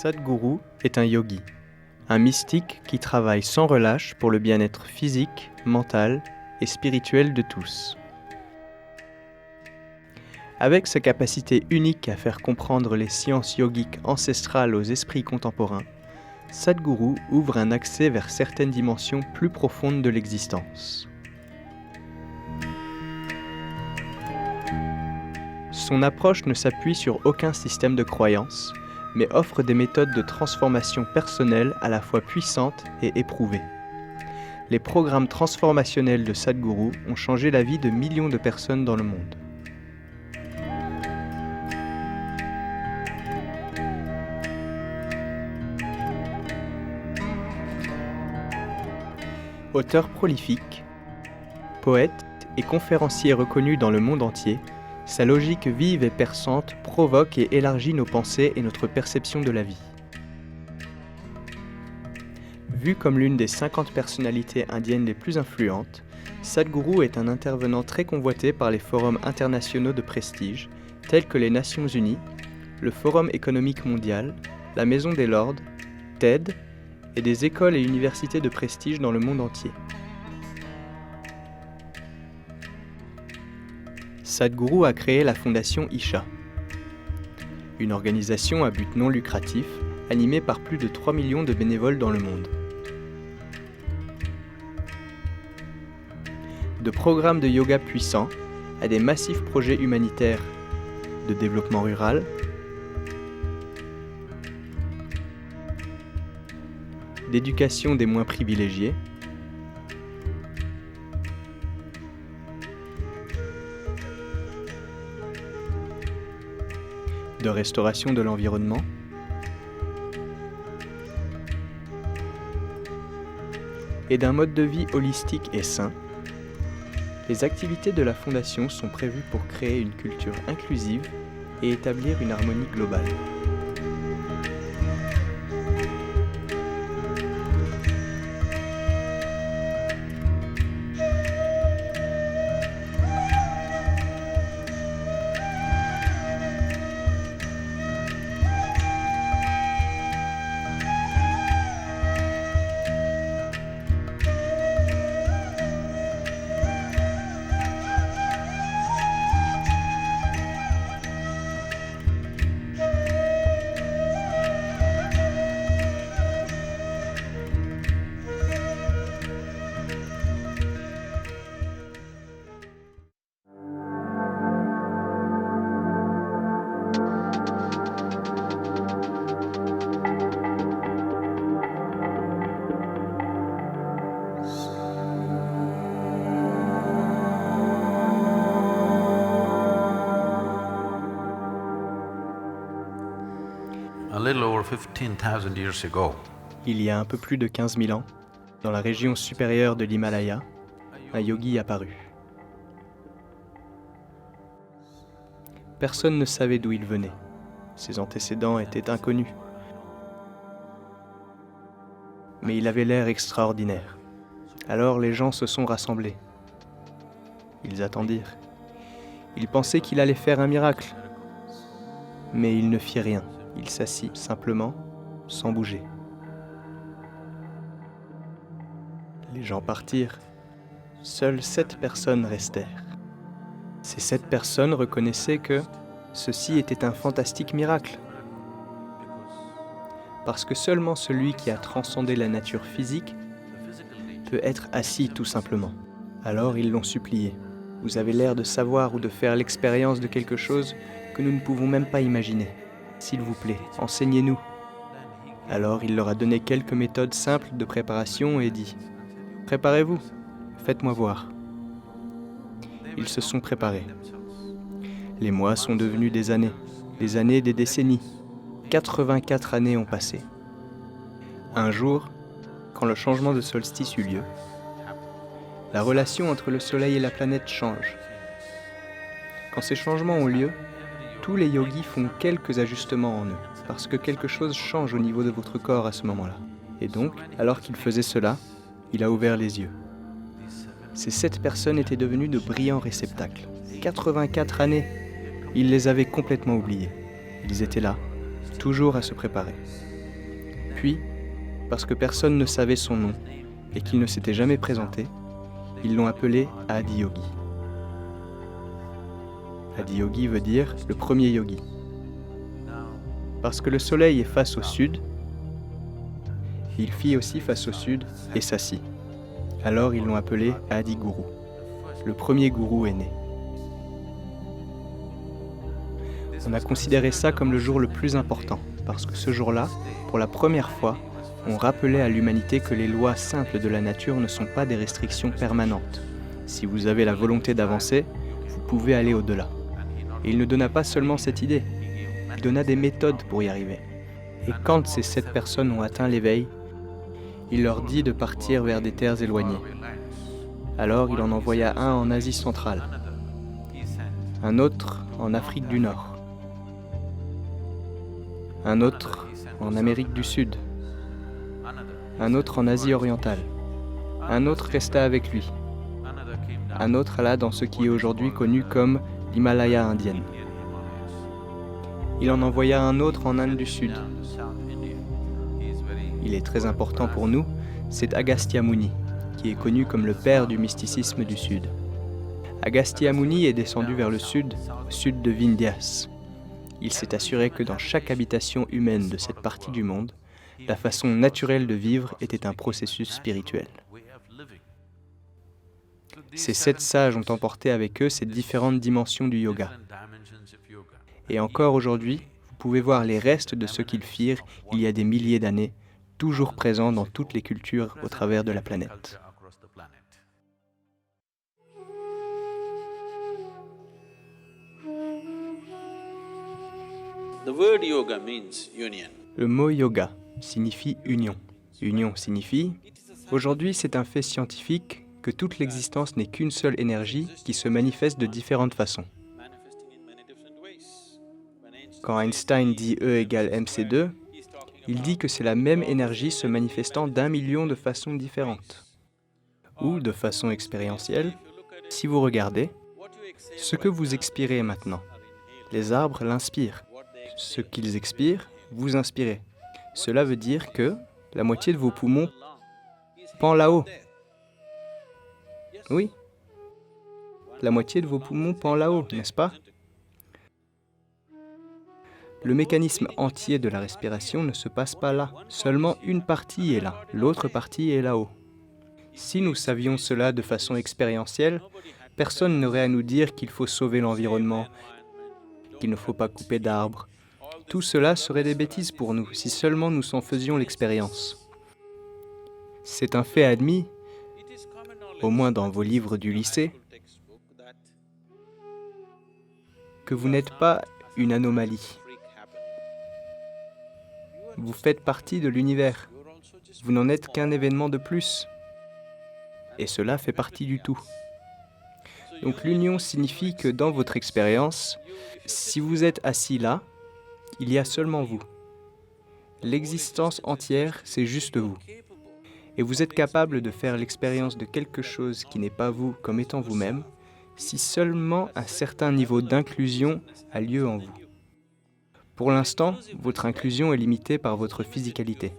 Sadhguru est un yogi, un mystique qui travaille sans relâche pour le bien-être physique, mental et spirituel de tous. Avec sa capacité unique à faire comprendre les sciences yogiques ancestrales aux esprits contemporains, Sadhguru ouvre un accès vers certaines dimensions plus profondes de l'existence. Son approche ne s'appuie sur aucun système de croyance, mais offre des méthodes de transformation personnelle à la fois puissantes et éprouvées. Les programmes transformationnels de Sadhguru ont changé la vie de millions de personnes dans le monde. Auteur prolifique, poète et conférencier reconnu dans le monde entier, sa logique vive et perçante provoque et élargit nos pensées et notre perception de la vie. Vu comme l'une des 50 personnalités indiennes les plus influentes, Sadhguru est un intervenant très convoité par les forums internationaux de prestige, tels que les Nations Unies, le Forum économique mondial, la Maison des Lords, TED, et des écoles et universités de prestige dans le monde entier. Sadhguru a créé la fondation Isha, une organisation à but non lucratif animée par plus de 3 millions de bénévoles dans le monde. De programmes de yoga puissants à des massifs projets humanitaires de développement rural, d'éducation des moins privilégiés, de restauration de l'environnement, et d'un mode de vie holistique et sain, les activités de la Fondation sont prévues pour créer une culture inclusive et établir une harmonie globale. A little over 15,000 years ago, Il y a un peu plus de 15 000 ans, dans la région supérieure de l'Himalaya, un yogi apparut. Personne ne savait d'où il venait. Ses antécédents étaient inconnus. Mais il avait l'air extraordinaire. Alors les gens se sont rassemblés. Ils attendirent. Ils pensaient qu'il allait faire un miracle. Mais il ne fit rien. Il s'assit simplement, sans bouger. Les gens partirent. Seules 7 personnes restèrent. Ces 7 personnes reconnaissaient que ceci était un fantastique miracle. Parce que seulement celui qui a transcendé la nature physique peut être assis tout simplement. Alors ils l'ont supplié. Vous avez l'air de savoir ou de faire l'expérience de quelque chose que nous ne pouvons même pas imaginer. S'il vous plaît, enseignez-nous. Alors il leur a donné quelques méthodes simples de préparation et dit « Préparez-vous, faites-moi voir ». Ils se sont préparés. Les mois sont devenus des années des décennies. 84 années ont passé. Un jour, quand le changement de solstice eut lieu, la relation entre le soleil et la planète change. Quand ces changements ont lieu, tous les yogis font quelques ajustements en eux, parce que quelque chose change au niveau de votre corps à ce moment-là. Et donc, alors qu'il faisait cela, il a ouvert les yeux. Ces 7 personnes étaient devenues de brillants réceptacles. 84 années, il les avait complètement oubliés. Ils étaient là, toujours à se préparer. Puis, parce que personne ne savait son nom et qu'il ne s'était jamais présenté, ils l'ont appelé Adiyogi. Adiyogi veut dire le premier yogi. Parce que le soleil est face au sud, il fit aussi face au sud et s'assit. Alors ils l'ont appelé Adi Guru. Le premier gourou est né. On a considéré ça comme le jour le plus important, parce que ce jour-là, pour la première fois, on rappelait à l'humanité que les lois simples de la nature ne sont pas des restrictions permanentes. Si vous avez la volonté d'avancer, vous pouvez aller au-delà. Et il ne donna pas seulement cette idée, il donna des méthodes pour y arriver. Et quand ces 7 personnes ont atteint l'éveil, il leur dit de partir vers des terres éloignées. Alors il en envoya un en Asie centrale, un autre en Afrique du Nord, un autre en Amérique du Sud, un autre en Asie orientale, un autre resta avec lui, un autre alla dans ce qui est aujourd'hui connu comme l'Himalaya indienne. Il en envoya un autre en Inde du Sud. Il est très important pour nous, c'est Agastya Muni, qui est connu comme le père du mysticisme du Sud. Agastya Muni est descendu vers le sud, au sud de Vindhyas. Il s'est assuré que dans chaque habitation humaine de cette partie du monde, la façon naturelle de vivre était un processus spirituel. Ces 7 sages ont emporté avec eux ces différentes dimensions du yoga. Et encore aujourd'hui, vous pouvez voir les restes de ce qu'ils firent il y a des milliers d'années, toujours présents dans toutes les cultures au travers de la planète. Le mot yoga signifie union. Union signifie, aujourd'hui c'est un fait scientifique que toute l'existence n'est qu'une seule énergie qui se manifeste de différentes façons. Quand Einstein dit E égale mc2, il dit que c'est la même énergie se manifestant d'1 million de façons différentes. Ou de façon expérientielle, si vous regardez, ce que vous expirez maintenant, les arbres l'inspirent. Ce qu'ils expirent, vous inspirez. Cela veut dire que la moitié de vos poumons pend là-haut. Oui, la moitié de vos poumons pend là-haut, n'est-ce pas? Le mécanisme entier de la respiration ne se passe pas là. Seulement une partie est là, l'autre partie est là-haut. Si nous savions cela de façon expérientielle, personne n'aurait à nous dire qu'il faut sauver l'environnement, qu'il ne faut pas couper d'arbres. Tout cela serait des bêtises pour nous, si seulement nous en faisions l'expérience. C'est un fait admis, au moins dans vos livres du lycée, que vous n'êtes pas une anomalie. Vous faites partie de l'univers. Vous n'en êtes qu'un événement de plus. Et cela fait partie du tout. Donc l'union signifie que dans votre expérience, si vous êtes assis là, il y a seulement vous. L'existence entière, c'est juste vous. Et vous êtes capable de faire l'expérience de quelque chose qui n'est pas vous comme étant vous-même, si seulement un certain niveau d'inclusion a lieu en vous. Pour l'instant, votre inclusion est limitée par votre physicalité.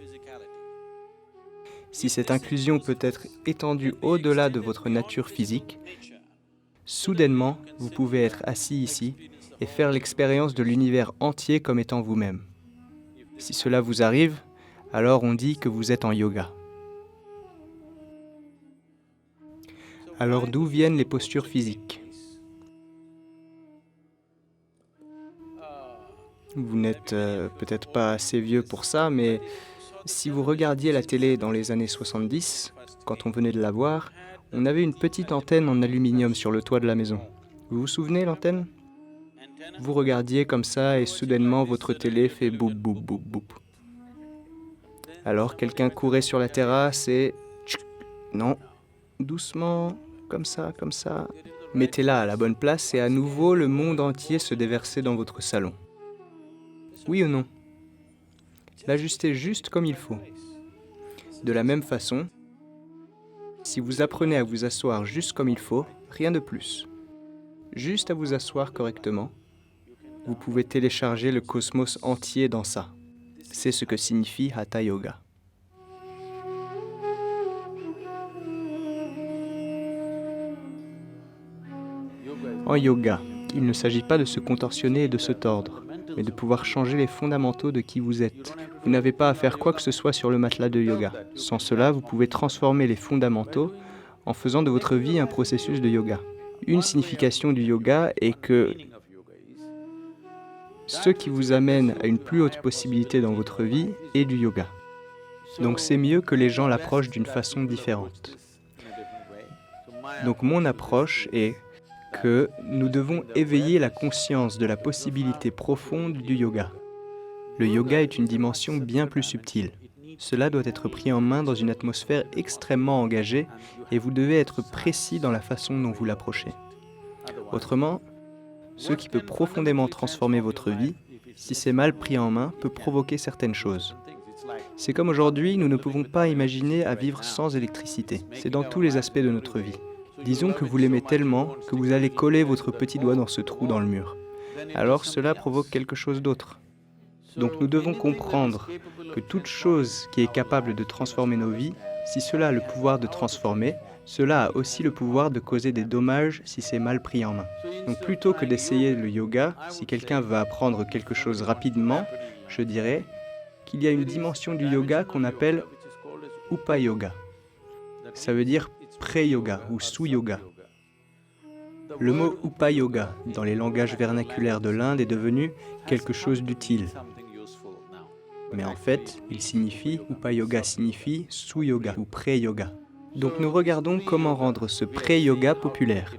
Si cette inclusion peut être étendue au-delà de votre nature physique, soudainement, vous pouvez être assis ici et faire l'expérience de l'univers entier comme étant vous-même. Si cela vous arrive, alors on dit que vous êtes en yoga. Alors d'où viennent les postures physiques? Vous n'êtes peut-être pas assez vieux pour ça, mais si vous regardiez la télé dans les années 70, quand on venait de la voir, on avait une petite antenne en aluminium sur le toit de la maison. Vous vous souvenez l'antenne? Vous regardiez comme ça et soudainement votre télé fait boum boum boum boum. Alors quelqu'un courait sur la terrasse et... Non, doucement, comme ça. Mettez-la à la bonne place et à nouveau le monde entier se déversait dans votre salon. Oui ou non? L'ajustez juste comme il faut. De la même façon, si vous apprenez à vous asseoir juste comme il faut, rien de plus, juste à vous asseoir correctement, vous pouvez télécharger le cosmos entier dans ça. C'est ce que signifie Hatha Yoga. En yoga, il ne s'agit pas de se contorsionner et de se tordre, mais de pouvoir changer les fondamentaux de qui vous êtes. Vous n'avez pas à faire quoi que ce soit sur le matelas de yoga. Sans cela, vous pouvez transformer les fondamentaux en faisant de votre vie un processus de yoga. Une signification du yoga est que ce qui vous amène à une plus haute possibilité dans votre vie est du yoga. Donc c'est mieux que les gens l'approchent d'une façon différente. Donc mon approche est que nous devons éveiller la conscience de la possibilité profonde du yoga. Le yoga est une dimension bien plus subtile. Cela doit être pris en main dans une atmosphère extrêmement engagée et vous devez être précis dans la façon dont vous l'approchez. Autrement, ce qui peut profondément transformer votre vie, si c'est mal pris en main, peut provoquer certaines choses. C'est comme aujourd'hui, nous ne pouvons pas imaginer à vivre sans électricité. C'est dans tous les aspects de notre vie. Disons que vous l'aimez tellement que vous allez coller votre petit doigt dans ce trou dans le mur. Alors cela provoque quelque chose d'autre. Donc nous devons comprendre que toute chose qui est capable de transformer nos vies, si cela a le pouvoir de transformer, cela a aussi le pouvoir de causer des dommages si c'est mal pris en main. Donc plutôt que d'essayer le yoga, si quelqu'un veut apprendre quelque chose rapidement, je dirais qu'il y a une dimension du yoga qu'on appelle Upa-yoga. Ça veut dire pré-yoga ou sous-yoga. Le mot Upa-yoga dans les langages vernaculaires de l'Inde est devenu quelque chose d'utile. Mais en fait, Upa-yoga signifie sous-yoga ou pré-yoga. Donc nous regardons comment rendre ce pré-yoga populaire.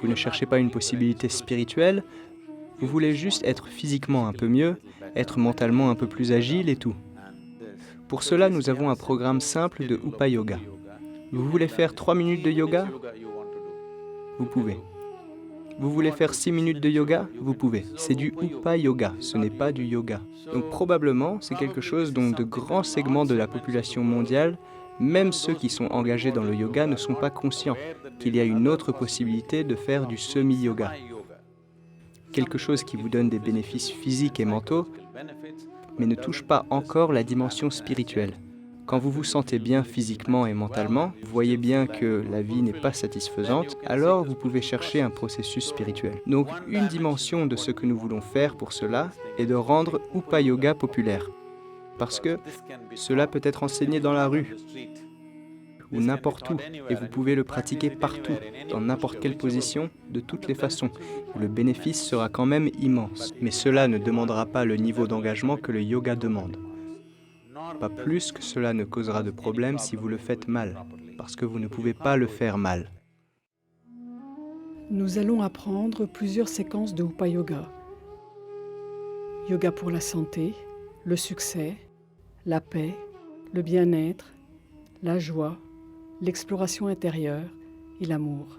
Vous ne cherchez pas une possibilité spirituelle, vous voulez juste être physiquement un peu mieux, être mentalement un peu plus agile et tout. Pour cela, nous avons un programme simple de Upa-yoga. Vous voulez faire 3 minutes de yoga? Vous pouvez. Vous voulez faire 6 minutes de yoga? Vous pouvez. C'est du Upa-yoga, ce n'est pas du yoga. Donc probablement, c'est quelque chose dont de grands segments de la population mondiale, même ceux qui sont engagés dans le yoga, ne sont pas conscients qu'il y a une autre possibilité de faire du semi-yoga. Quelque chose qui vous donne des bénéfices physiques et mentaux, mais ne touche pas encore la dimension spirituelle. Quand vous vous sentez bien physiquement et mentalement, vous voyez bien que la vie n'est pas satisfaisante, alors vous pouvez chercher un processus spirituel. Donc une dimension de ce que nous voulons faire pour cela est de rendre Upa-yoga populaire. Parce que cela peut être enseigné dans la rue ou n'importe où, et vous pouvez le pratiquer partout, dans n'importe quelle position, de toutes les façons. Le bénéfice sera quand même immense, mais cela ne demandera pas le niveau d'engagement que le yoga demande. Pas plus que cela ne causera de problème si vous le faites mal, parce que vous ne pouvez pas le faire mal. Nous allons apprendre plusieurs séquences de Upa-yoga. Yoga pour la santé, le succès, la paix, le bien-être, la joie, l'exploration intérieure et l'amour.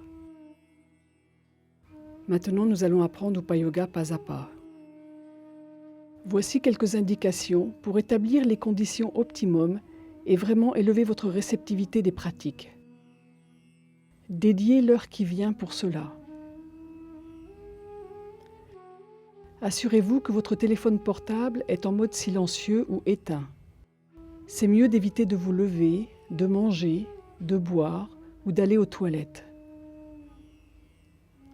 Maintenant, nous allons apprendre Upa-yoga pas à pas. Voici quelques indications pour établir les conditions optimum et vraiment élever votre réceptivité des pratiques. Dédiez l'heure qui vient pour cela. Assurez-vous que votre téléphone portable est en mode silencieux ou éteint. C'est mieux d'éviter de vous lever, de manger, de boire ou d'aller aux toilettes.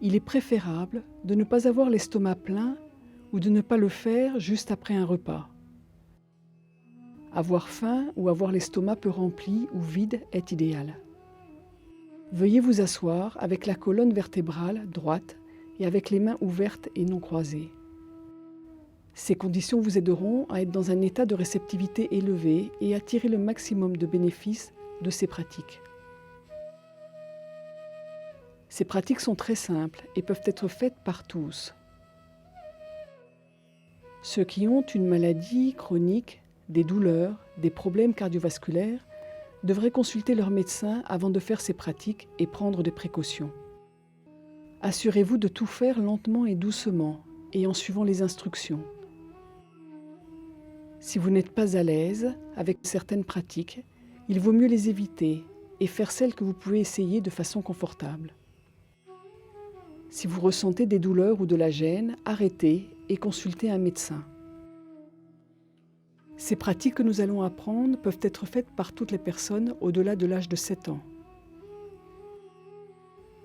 Il est préférable de ne pas avoir l'estomac plein ou de ne pas le faire juste après un repas. Avoir faim ou avoir l'estomac peu rempli ou vide est idéal. Veuillez vous asseoir avec la colonne vertébrale droite et avec les mains ouvertes et non croisées. Ces conditions vous aideront à être dans un état de réceptivité élevé et à tirer le maximum de bénéfices de ces pratiques. Ces pratiques sont très simples et peuvent être faites par tous. Ceux qui ont une maladie chronique, des douleurs, des problèmes cardiovasculaires devraient consulter leur médecin avant de faire ces pratiques et prendre des précautions. Assurez-vous de tout faire lentement et doucement et en suivant les instructions. Si vous n'êtes pas à l'aise avec certaines pratiques, il vaut mieux les éviter et faire celles que vous pouvez essayer de façon confortable. Si vous ressentez des douleurs ou de la gêne, arrêtez et consultez un médecin. Ces pratiques que nous allons apprendre peuvent être faites par toutes les personnes au-delà de l'âge de 7 ans.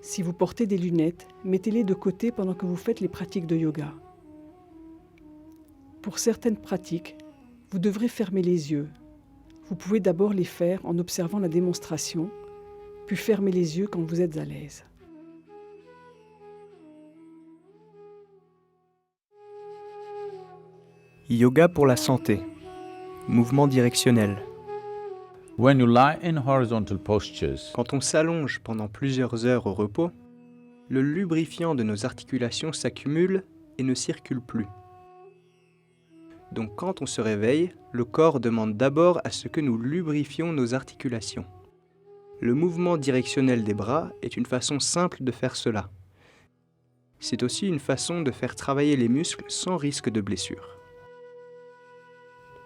Si vous portez des lunettes, mettez-les de côté pendant que vous faites les pratiques de yoga. Pour certaines pratiques, vous devrez fermer les yeux. Vous pouvez d'abord les faire en observant la démonstration, puis fermer les yeux quand vous êtes à l'aise. Yoga pour la santé. Mouvement directionnel. When you lie in horizontal postures, Quand on s'allonge pendant plusieurs heures au repos, le lubrifiant de nos articulations s'accumule et ne circule plus. Donc quand on se réveille, le corps demande d'abord à ce que nous lubrifions nos articulations. Le mouvement directionnel des bras est une façon simple de faire cela. C'est aussi une façon de faire travailler les muscles sans risque de blessure.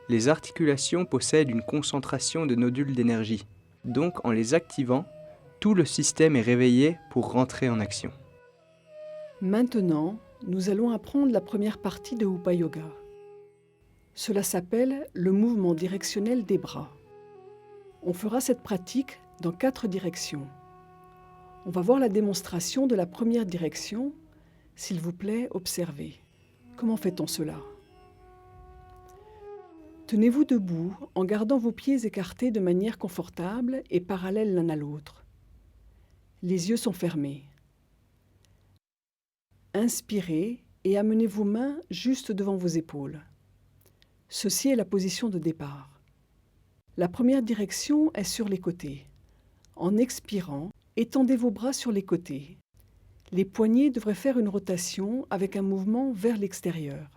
Les articulations possèdent une concentration de nodules d'énergie, donc en les activant, tout le système est réveillé pour rentrer en action. Maintenant, nous allons apprendre la première partie de Upa Yoga. Cela s'appelle le mouvement directionnel des bras. On fera cette pratique dans 4 directions. On va voir la démonstration de la première direction. S'il vous plaît, observez. Comment fait-on cela ? Tenez-vous debout en gardant vos pieds écartés de manière confortable et parallèles l'un à l'autre. Les yeux sont fermés. Inspirez et amenez vos mains juste devant vos épaules. Ceci est la position de départ. La première direction est sur les côtés. En expirant, étendez vos bras sur les côtés. Les poignets devraient faire une rotation avec un mouvement vers l'extérieur.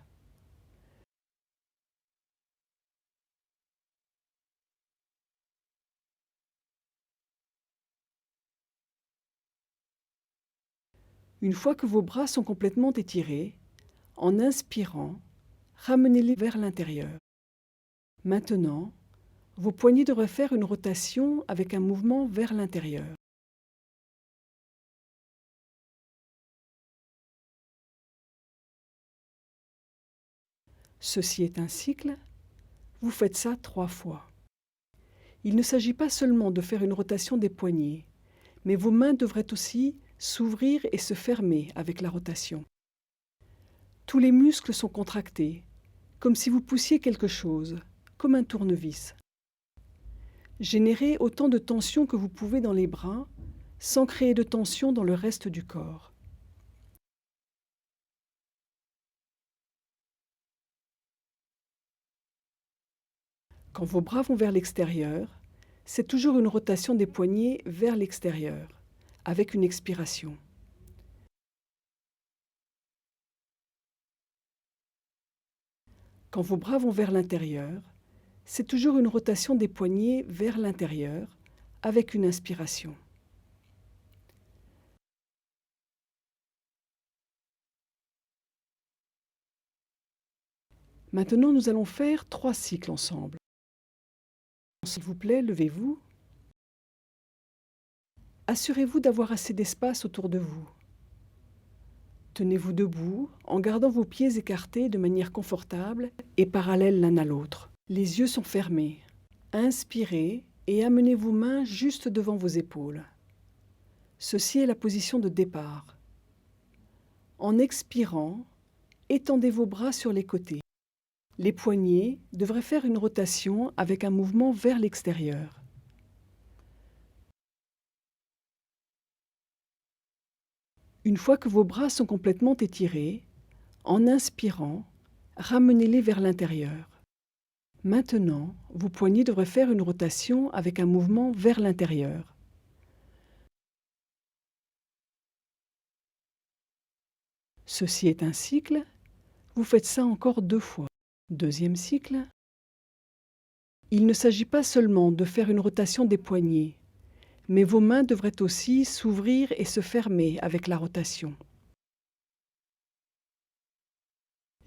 Une fois que vos bras sont complètement étirés, en inspirant, ramenez-les vers l'intérieur. Maintenant, vos poignets devraient faire une rotation avec un mouvement vers l'intérieur. Ceci est un cycle. Vous faites ça 3 fois. Il ne s'agit pas seulement de faire une rotation des poignets, mais vos mains devraient aussi s'ouvrir et se fermer avec la rotation. Tous les muscles sont contractés, comme si vous poussiez quelque chose, comme un tournevis. Générez autant de tension que vous pouvez dans les bras, sans créer de tension dans le reste du corps. Quand vos bras vont vers l'extérieur, c'est toujours une rotation des poignets vers l'extérieur, avec une expiration. Quand vos bras vont vers l'intérieur, c'est toujours une rotation des poignets vers l'intérieur, avec une inspiration. Maintenant, nous allons faire 3 cycles ensemble. S'il vous plaît, levez-vous. Assurez-vous d'avoir assez d'espace autour de vous. Tenez-vous debout en gardant vos pieds écartés de manière confortable et parallèles l'un à l'autre. Les yeux sont fermés. Inspirez et amenez vos mains juste devant vos épaules. Ceci est la position de départ. En expirant, étendez vos bras sur les côtés. Les poignets devraient faire une rotation avec un mouvement vers l'extérieur. Une fois que vos bras sont complètement étirés, en inspirant, ramenez-les vers l'intérieur. Maintenant, vos poignets devraient faire une rotation avec un mouvement vers l'intérieur. Ceci est un cycle. Vous faites ça encore 2 fois. Deuxième cycle. Il ne s'agit pas seulement de faire une rotation des poignets, mais vos mains devraient aussi s'ouvrir et se fermer avec la rotation.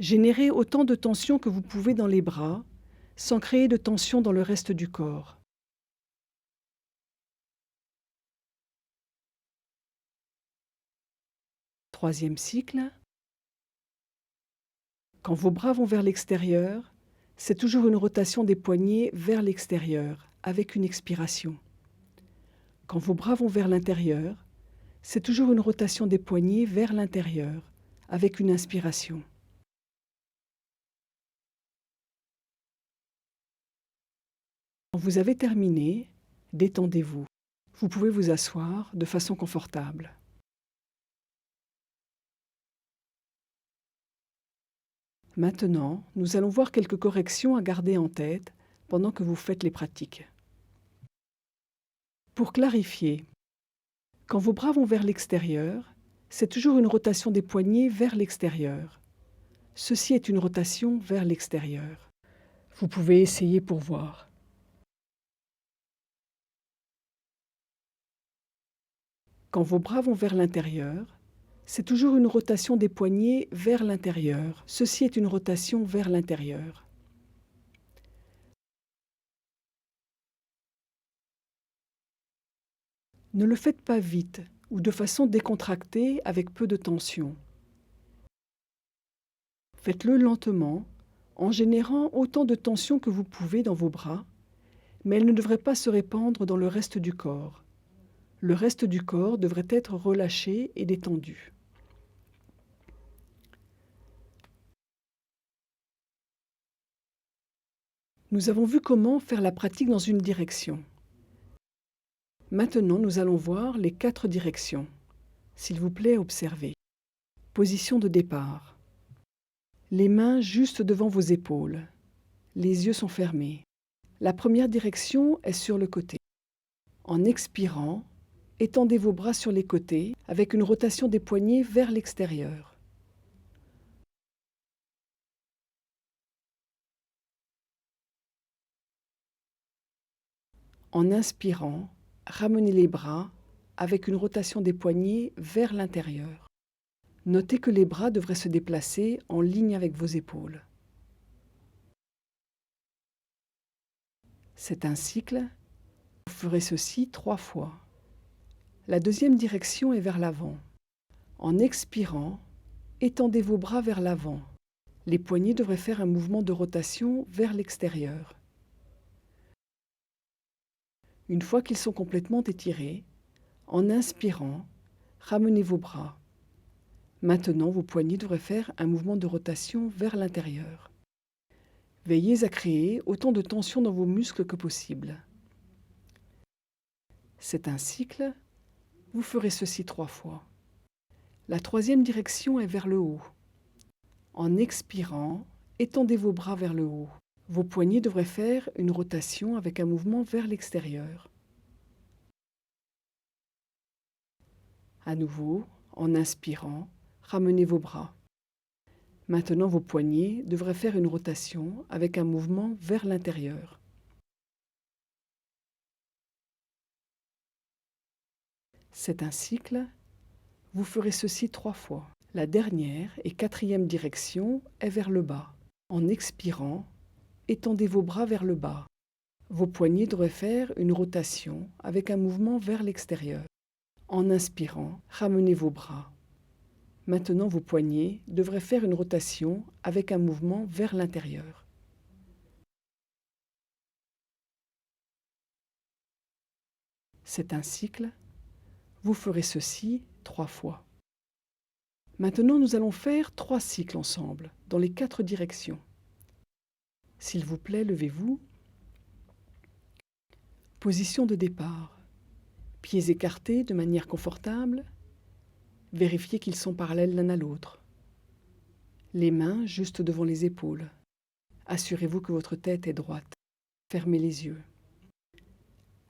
Générez autant de tension que vous pouvez dans les bras, sans créer de tension dans le reste du corps. Troisième cycle. Quand vos bras vont vers l'extérieur, c'est toujours une rotation des poignets vers l'extérieur, avec une expiration. Quand vos bras vont vers l'intérieur, c'est toujours une rotation des poignets vers l'intérieur, avec une inspiration. Quand vous avez terminé, détendez-vous. Vous pouvez vous asseoir de façon confortable. Maintenant, nous allons voir quelques corrections à garder en tête pendant que vous faites les pratiques. Pour clarifier, quand vos bras vont vers l'extérieur, c'est toujours une rotation des poignets vers l'extérieur. Ceci est une rotation vers l'extérieur. Vous pouvez essayer pour voir. Quand vos bras vont vers l'intérieur, c'est toujours une rotation des poignets vers l'intérieur. Ceci est une rotation vers l'intérieur. Ne le faites pas vite ou de façon décontractée avec peu de tension. Faites-le lentement, en générant autant de tension que vous pouvez dans vos bras, mais elle ne devrait pas se répandre dans le reste du corps. Le reste du corps devrait être relâché et détendu. Nous avons vu comment faire la pratique dans une direction. Maintenant, nous allons voir les 4 directions. S'il vous plaît, observez. Position de départ. Les mains juste devant vos épaules. Les yeux sont fermés. La première direction est sur le côté. En expirant, étendez vos bras sur les côtés avec une rotation des poignets vers l'extérieur. En inspirant, ramenez les bras avec une rotation des poignets vers l'intérieur. Notez que les bras devraient se déplacer en ligne avec vos épaules. C'est un cycle. Vous ferez ceci 3 fois. La deuxième direction est vers l'avant. En expirant, étendez vos bras vers l'avant. Les poignets devraient faire un mouvement de rotation vers l'extérieur. Une fois qu'ils sont complètement étirés, en inspirant, ramenez vos bras. Maintenant, vos poignets devraient faire un mouvement de rotation vers l'intérieur. Veillez à créer autant de tension dans vos muscles que possible. C'est un cycle. Vous ferez ceci 3 fois. La troisième direction est vers le haut. En expirant, étendez vos bras vers le haut. Vos poignets devraient faire une rotation avec un mouvement vers l'extérieur. À nouveau, en inspirant, ramenez vos bras. Maintenant, vos poignets devraient faire une rotation avec un mouvement vers l'intérieur. C'est un cycle. Vous ferez ceci 3 fois. La dernière et quatrième direction est vers le bas. En expirant, étendez vos bras vers le bas. Vos poignets devraient faire une rotation avec un mouvement vers l'extérieur. En inspirant, ramenez vos bras. Maintenant, vos poignets devraient faire une rotation avec un mouvement vers l'intérieur. C'est un cycle. Vous ferez ceci 3 fois. Maintenant, nous allons faire 3 cycles ensemble, dans les 4 directions. S'il vous plaît, levez-vous. Position de départ. Pieds écartés de manière confortable. Vérifiez qu'ils sont parallèles l'un à l'autre. Les mains juste devant les épaules. Assurez-vous que votre tête est droite. Fermez les yeux.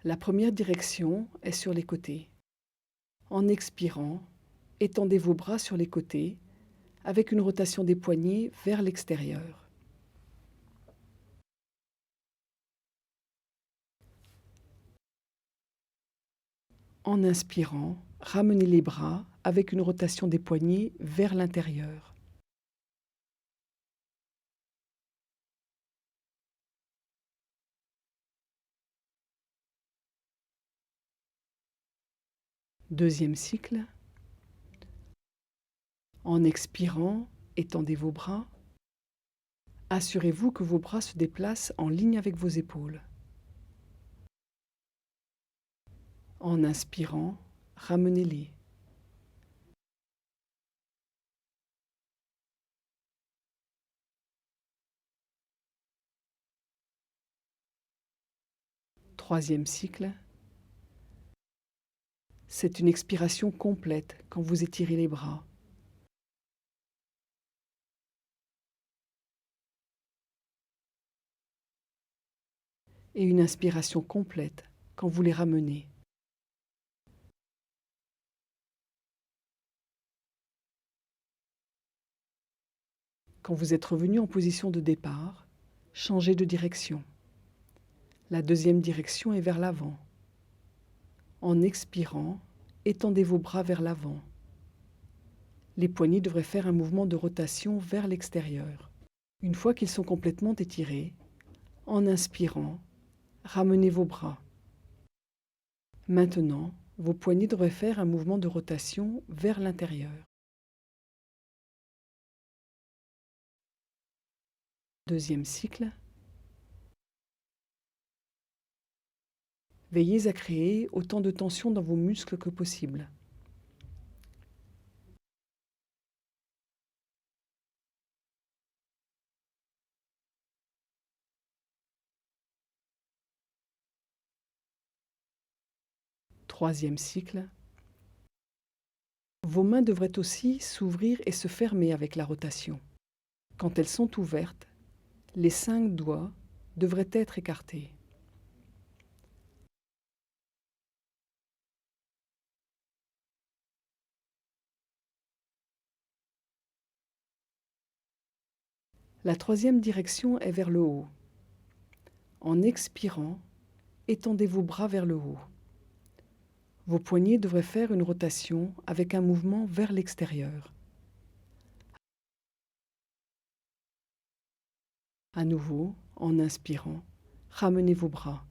La première direction est sur les côtés. En expirant, étendez vos bras sur les côtés avec une rotation des poignets vers l'extérieur. En inspirant, ramenez les bras avec une rotation des poignets vers l'intérieur. Deuxième cycle. En expirant, étendez vos bras. Assurez-vous que vos bras se déplacent en ligne avec vos épaules. En inspirant, ramenez-les. Troisième cycle. C'est une expiration complète quand vous étirez les bras. Et une inspiration complète quand vous les ramenez. Quand vous êtes revenu en position de départ, changez de direction. La deuxième direction est vers l'avant. En expirant, étendez vos bras vers l'avant. Les poignets devraient faire un mouvement de rotation vers l'extérieur. Une fois qu'ils sont complètement étirés, en inspirant, ramenez vos bras. Maintenant, vos poignets devraient faire un mouvement de rotation vers l'intérieur. Deuxième cycle. Veillez à créer autant de tension dans vos muscles que possible. Troisième cycle. Vos mains devraient aussi s'ouvrir et se fermer avec la rotation. Quand elles sont ouvertes, les 5 doigts devraient être écartés. La troisième direction est vers le haut. En expirant, étendez vos bras vers le haut. Vos poignets devraient faire une rotation avec un mouvement vers l'extérieur. À nouveau, en inspirant, ramenez vos bras.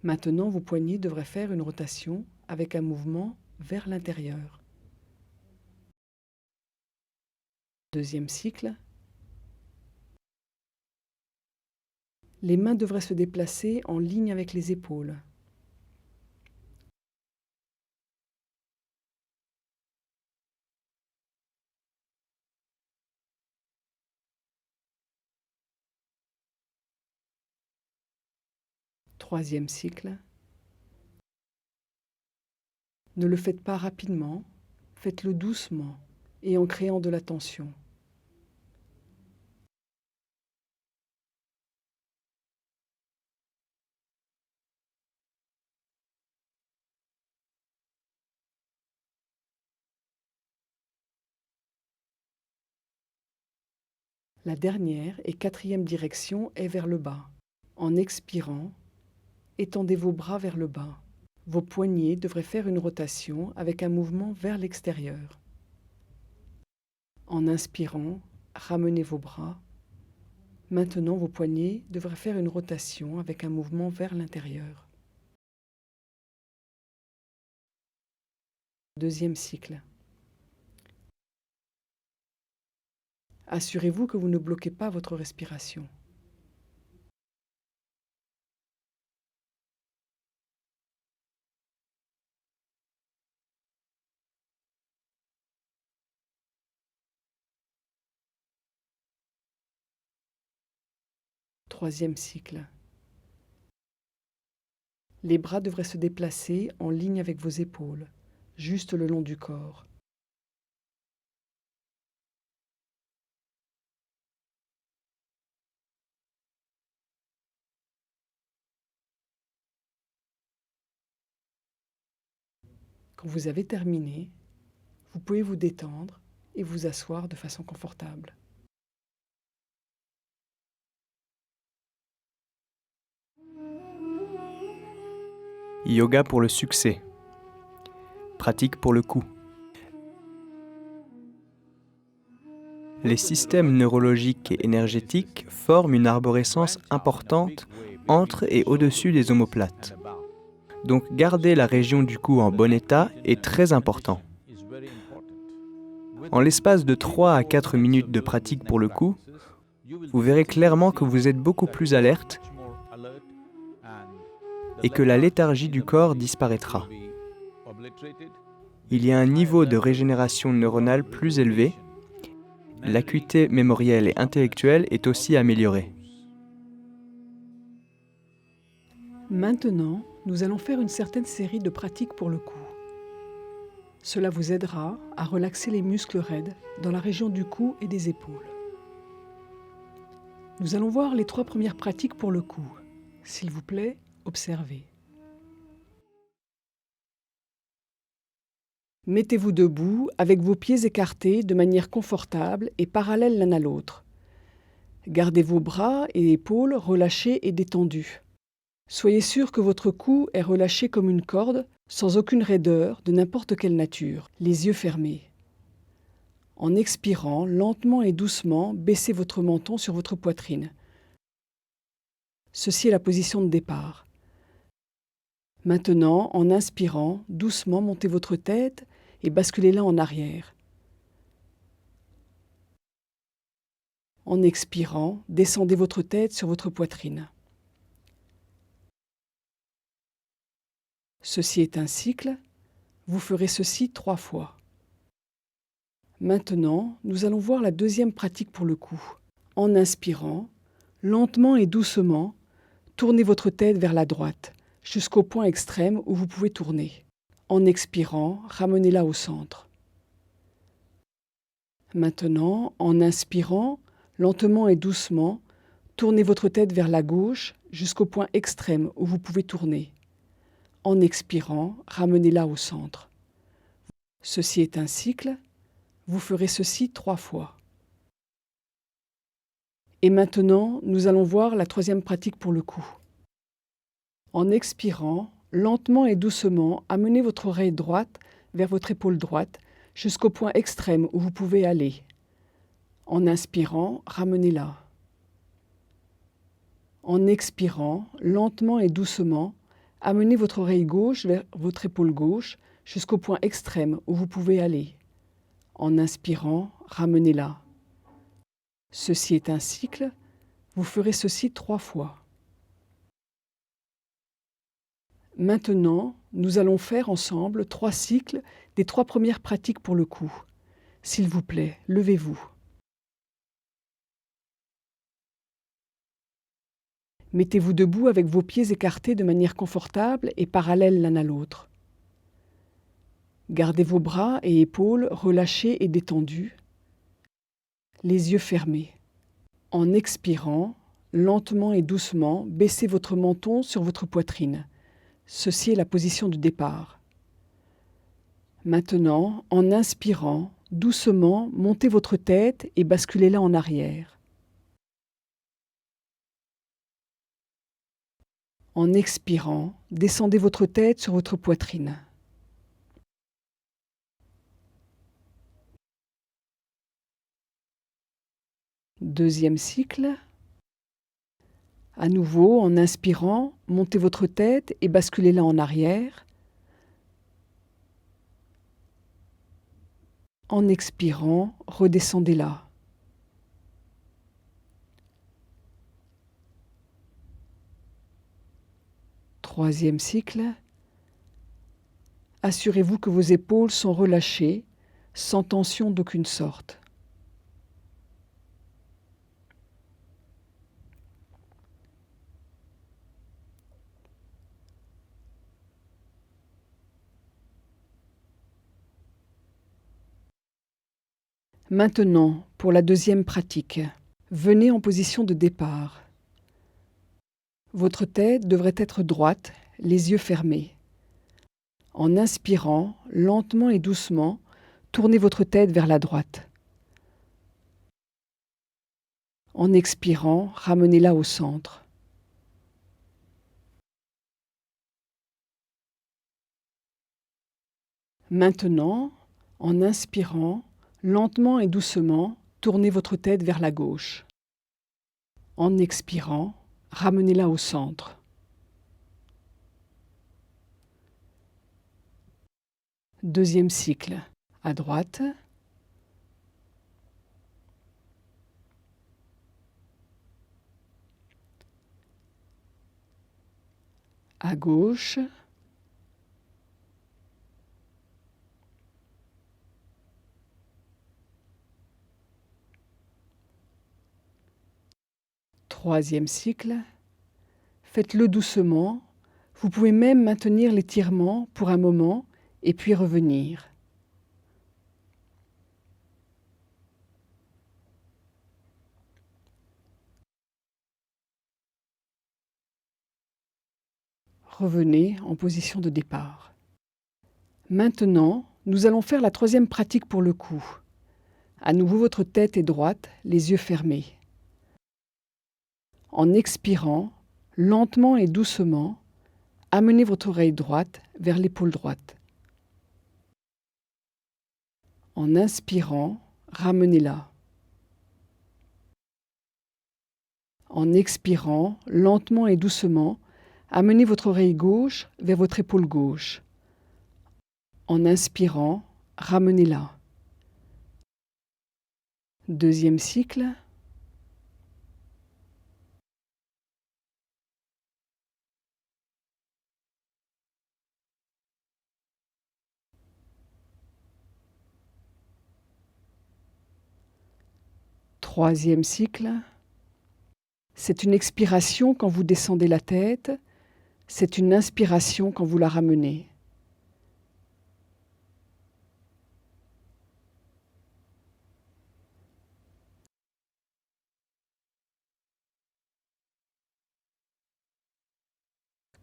Maintenant, vos poignets devraient faire une rotation avec un mouvement vers l'intérieur. Deuxième cycle. Les mains devraient se déplacer en ligne avec les épaules. Troisième cycle. Ne le faites pas rapidement, faites-le doucement et en créant de la tension. La dernière et quatrième direction est vers le bas. En expirant, étendez vos bras vers le bas. Vos poignets devraient faire une rotation avec un mouvement vers l'extérieur. En inspirant, ramenez vos bras. Maintenant, vos poignets devraient faire une rotation avec un mouvement vers l'intérieur. Deuxième cycle. Assurez-vous que vous ne bloquez pas votre respiration. Troisième cycle. Les bras devraient se déplacer en ligne avec vos épaules, juste le long du corps. Quand vous avez terminé, vous pouvez vous détendre et vous asseoir de façon confortable. Yoga pour le succès. Pratique pour le coup. Les systèmes neurologiques et énergétiques forment une arborescence importante entre et au-dessus des omoplates. Donc garder la région du cou en bon état est très important. En l'espace de 3 à 4 minutes de pratique pour le cou, vous verrez clairement que vous êtes beaucoup plus alerte et que la léthargie du corps disparaîtra. Il y a un niveau de régénération neuronale plus élevé. L'acuité mémorielle et intellectuelle est aussi améliorée. Maintenant, nous allons faire une certaine série de pratiques pour le cou. Cela vous aidera à relaxer les muscles raides dans la région du cou et des épaules. Nous allons voir les 3 premières pratiques pour le cou. S'il vous plaît, observez. Mettez-vous debout avec vos pieds écartés de manière confortable et parallèles l'un à l'autre. Gardez vos bras et épaules relâchés et détendus. Soyez sûr que votre cou est relâché comme une corde, sans aucune raideur de n'importe quelle nature, les yeux fermés. En expirant, lentement et doucement, baissez votre menton sur votre poitrine. Ceci est la position de départ. Maintenant, en inspirant, doucement montez votre tête et basculez-la en arrière. En expirant, descendez votre tête sur votre poitrine. Ceci est un cycle. Vous ferez ceci 3 fois. Maintenant, nous allons voir la deuxième pratique pour le cou. En inspirant, lentement et doucement, tournez votre tête vers la droite, jusqu'au point extrême où vous pouvez tourner. En expirant, ramenez-la au centre. Maintenant, en inspirant, lentement et doucement, tournez votre tête vers la gauche, jusqu'au point extrême où vous pouvez tourner. En expirant, ramenez-la au centre. Ceci est un cycle. Vous ferez ceci 3 fois. Et maintenant, nous allons voir la 3e pratique pour le cou. En expirant, lentement et doucement, amenez votre oreille droite vers votre épaule droite jusqu'au point extrême où vous pouvez aller. En inspirant, ramenez-la. En expirant, lentement et doucement, amenez votre oreille gauche vers votre épaule gauche jusqu'au point extrême où vous pouvez aller. En inspirant, ramenez-la. Ceci est un cycle. Vous ferez ceci 3 fois. Maintenant, nous allons faire ensemble 3 cycles des 3 premières pratiques pour le cou. S'il vous plaît, levez-vous. Mettez-vous debout avec vos pieds écartés de manière confortable et parallèles l'un à l'autre. Gardez vos bras et épaules relâchés et détendus, les yeux fermés. En expirant, lentement et doucement, baissez votre menton sur votre poitrine. Ceci est la position de départ. Maintenant, en inspirant, doucement, montez votre tête et basculez-la en arrière. En expirant, descendez votre tête sur votre poitrine. Deuxième cycle. À nouveau, en inspirant, montez votre tête et basculez-la en arrière. En expirant, redescendez-la. Troisième cycle. Assurez-vous que vos épaules sont relâchées, sans tension d'aucune sorte. Maintenant, pour la deuxième pratique, venez en position de départ. Votre tête devrait être droite, les yeux fermés. En inspirant, lentement et doucement, tournez votre tête vers la droite. En expirant, ramenez-la au centre. Maintenant, en inspirant, lentement et doucement, tournez votre tête vers la gauche. En expirant, ramenez-la au centre. Deuxième cycle. À droite. à gauche, troisième cycle. Faites-le doucement. Vous pouvez même maintenir l'étirement pour un moment et puis revenir. Revenez en position de départ. Maintenant, nous allons faire la troisième pratique pour le cou. À nouveau, votre tête est droite, les yeux fermés. En expirant, lentement et doucement, amenez votre oreille droite vers l'épaule droite. En inspirant, ramenez-la. En expirant, lentement et doucement, amenez votre oreille gauche vers votre épaule gauche. En inspirant, ramenez-la. Deuxième cycle. Troisième cycle. C'est une expiration quand vous descendez la tête, c'est une inspiration quand vous la ramenez.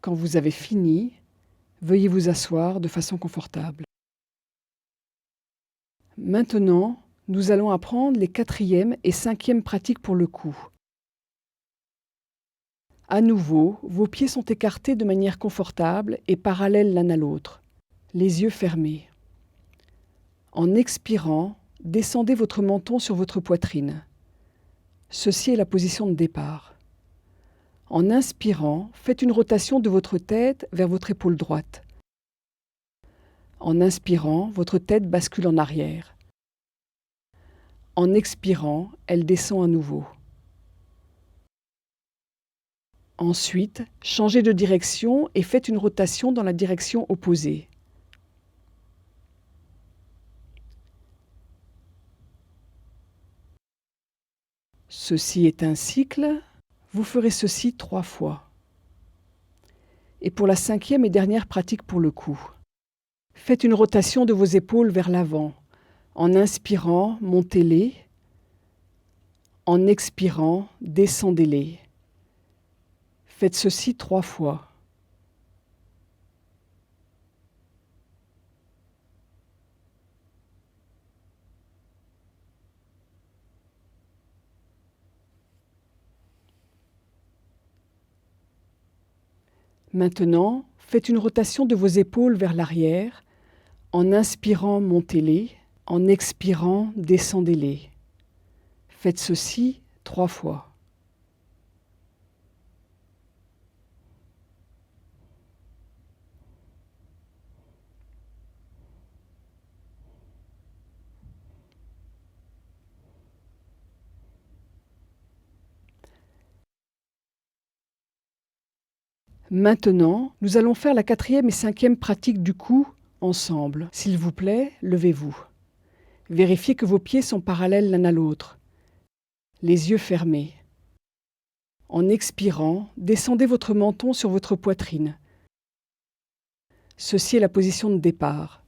Quand vous avez fini, veuillez vous asseoir de façon confortable. Maintenant, nous allons apprendre les quatrième et cinquième pratiques pour le cou. À nouveau, vos pieds sont écartés de manière confortable et parallèles l'un à l'autre, les yeux fermés. En expirant, descendez votre menton sur votre poitrine. Ceci est la position de départ. En inspirant, faites une rotation de votre tête vers votre épaule droite. En inspirant, votre tête bascule en arrière. En expirant, elle descend à nouveau. Ensuite, changez de direction et faites une rotation dans la direction opposée. Ceci est un cycle. Vous ferez ceci 3 fois. Et pour la cinquième et dernière pratique pour le cou, faites une rotation de vos épaules vers l'avant. En inspirant, montez-les. En expirant, descendez-les. Faites ceci 3 fois. Maintenant, faites une rotation de vos épaules vers l'arrière. En inspirant, montez-les. En expirant, descendez-les. Faites ceci 3 fois. Maintenant, nous allons faire la quatrième et cinquième pratique du cou ensemble. S'il vous plaît, levez-vous. Vérifiez que vos pieds sont parallèles l'un à l'autre. Les yeux fermés. En expirant, descendez votre menton sur votre poitrine. Ceci est la position de départ.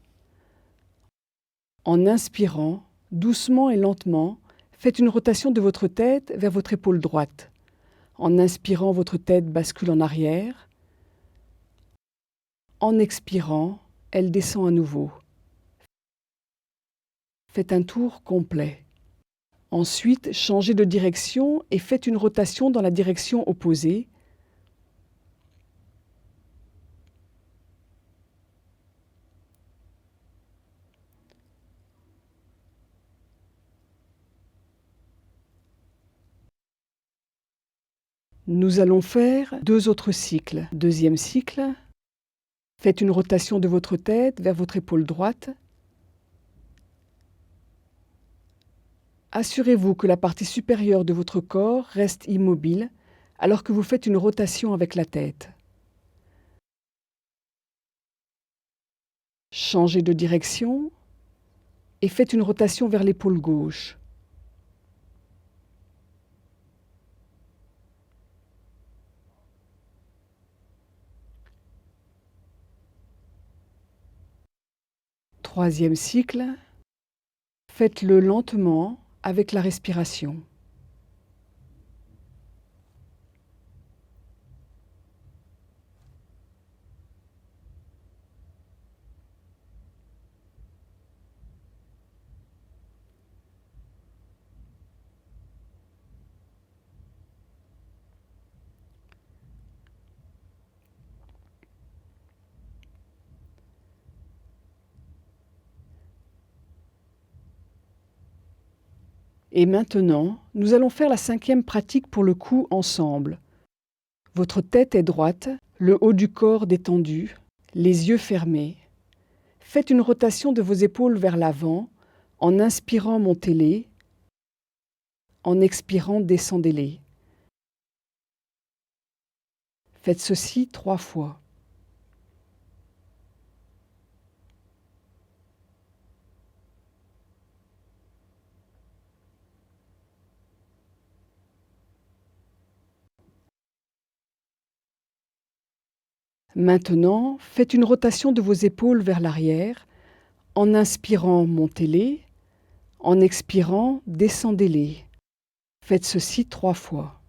En inspirant, doucement et lentement, faites une rotation de votre tête vers votre épaule droite. En inspirant, votre tête bascule en arrière. En expirant, elle descend à nouveau. Faites un tour complet. Ensuite, changez de direction et faites une rotation dans la direction opposée. Nous allons faire 2 autres cycles. Deuxième cycle. Faites une rotation de votre tête vers votre épaule droite. Assurez-vous que la partie supérieure de votre corps reste immobile alors que vous faites une rotation avec la tête. Changez de direction et faites une rotation vers l'épaule gauche. Troisième cycle, faites-le lentement avec la respiration. Et maintenant, nous allons faire la cinquième pratique pour le cou ensemble. Votre tête est droite, le haut du corps détendu, les yeux fermés. Faites une rotation de vos épaules vers l'avant. En inspirant, montez-les. En expirant, descendez-les. Faites ceci 3 fois. Maintenant, faites une rotation de vos épaules vers l'arrière. En inspirant, montez-les. En expirant, descendez-les. Faites ceci 3 fois.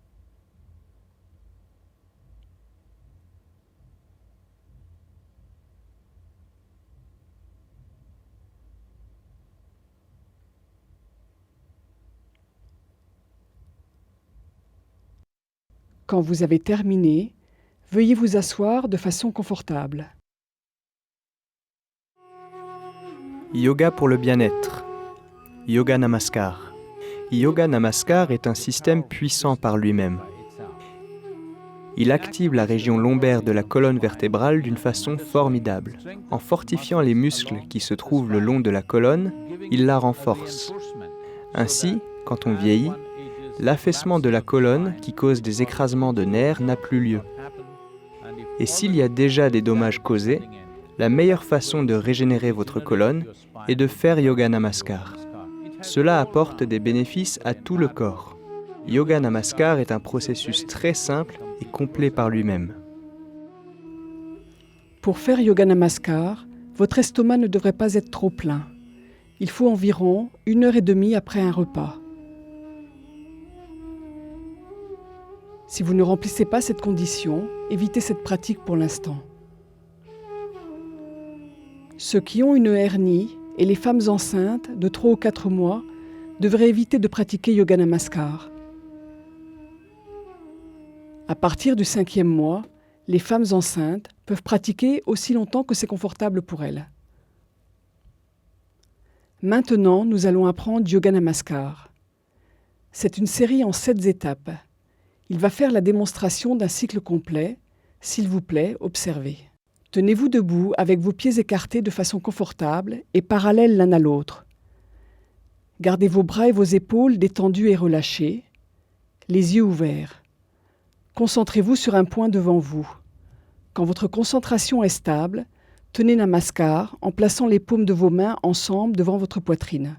Quand vous avez terminé, veuillez vous asseoir de façon confortable. Yoga pour le bien-être. Yoga Namaskar. Yoga Namaskar est un système puissant par lui-même. Il active la région lombaire de la colonne vertébrale d'une façon formidable. En fortifiant les muscles qui se trouvent le long de la colonne, il la renforce. Ainsi, quand on vieillit, l'affaissement de la colonne qui cause des écrasements de nerfs n'a plus lieu. Et s'il y a déjà des dommages causés, la meilleure façon de régénérer votre colonne est de faire Yoga Namaskar. Cela apporte des bénéfices à tout le corps. Yoga Namaskar est un processus très simple et complet par lui-même. Pour faire Yoga Namaskar, votre estomac ne devrait pas être trop plein. Il faut environ 1h30 après un repas. Si vous ne remplissez pas cette condition, évitez cette pratique pour l'instant. Ceux qui ont une hernie et les femmes enceintes de 3 ou 4 mois devraient éviter de pratiquer Yoga Namaskar. À partir du 5e mois, les femmes enceintes peuvent pratiquer aussi longtemps que c'est confortable pour elles. Maintenant, nous allons apprendre Yoga Namaskar. C'est une série en 7 étapes. Il va faire la démonstration d'un cycle complet. S'il vous plaît, observez. Tenez-vous debout avec vos pieds écartés de façon confortable et parallèles l'un à l'autre. Gardez vos bras et vos épaules détendus et relâchés, les yeux ouverts. Concentrez-vous sur un point devant vous. Quand votre concentration est stable, tenez Namaskar en plaçant les paumes de vos mains ensemble devant votre poitrine.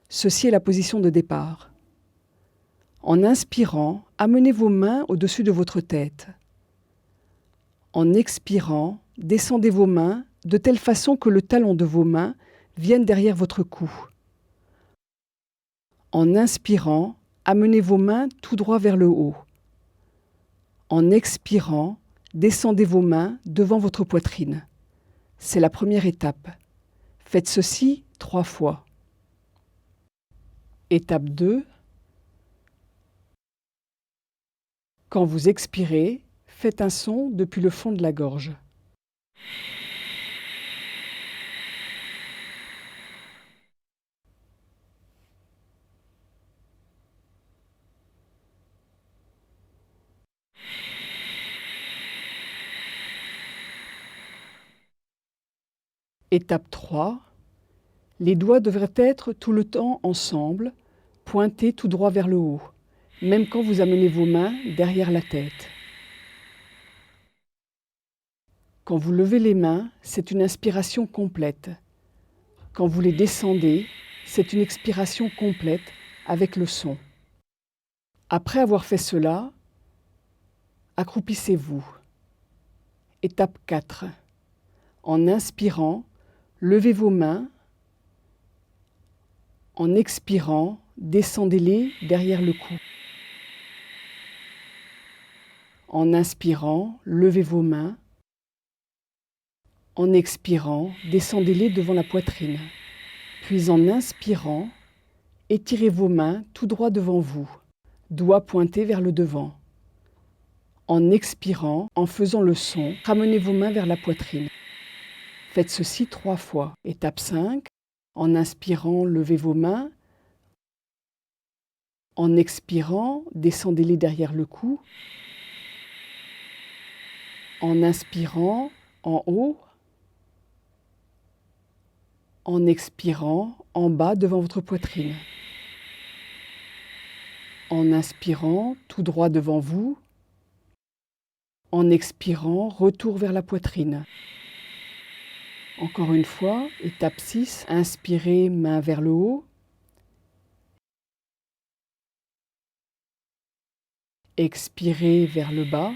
Ceci est la position de départ. En inspirant, amenez vos mains au-dessus de votre tête. En expirant, descendez vos mains de telle façon que le talon de vos mains vienne derrière votre cou. En inspirant, amenez vos mains tout droit vers le haut. En expirant, descendez vos mains devant votre poitrine. C'est la première étape. Faites ceci 3 fois. Étape 2. Quand vous expirez, faites un son depuis le fond de la gorge. Étape 3. Les doigts devraient être tout le temps ensemble, pointés tout droit vers le haut, même quand vous amenez vos mains derrière la tête. Quand vous levez les mains, c'est une inspiration complète. Quand vous les descendez, c'est une expiration complète avec le son. Après avoir fait cela, accroupissez-vous. Étape 4. En inspirant, levez vos mains. En expirant, descendez-les derrière le cou. En inspirant, levez vos mains. En expirant, descendez-les devant la poitrine. Puis en inspirant, étirez vos mains tout droit devant vous, doigts pointés vers le devant. En expirant, en faisant le son, ramenez vos mains vers la poitrine. Faites ceci 3 fois. Étape 5. En inspirant, levez vos mains. En expirant, descendez-les derrière le cou. En inspirant, en haut. En expirant, en bas devant votre poitrine. En inspirant, tout droit devant vous. En expirant, retour vers la poitrine. Encore une fois, étape 6, inspirez, main vers le haut. Expirez vers le bas.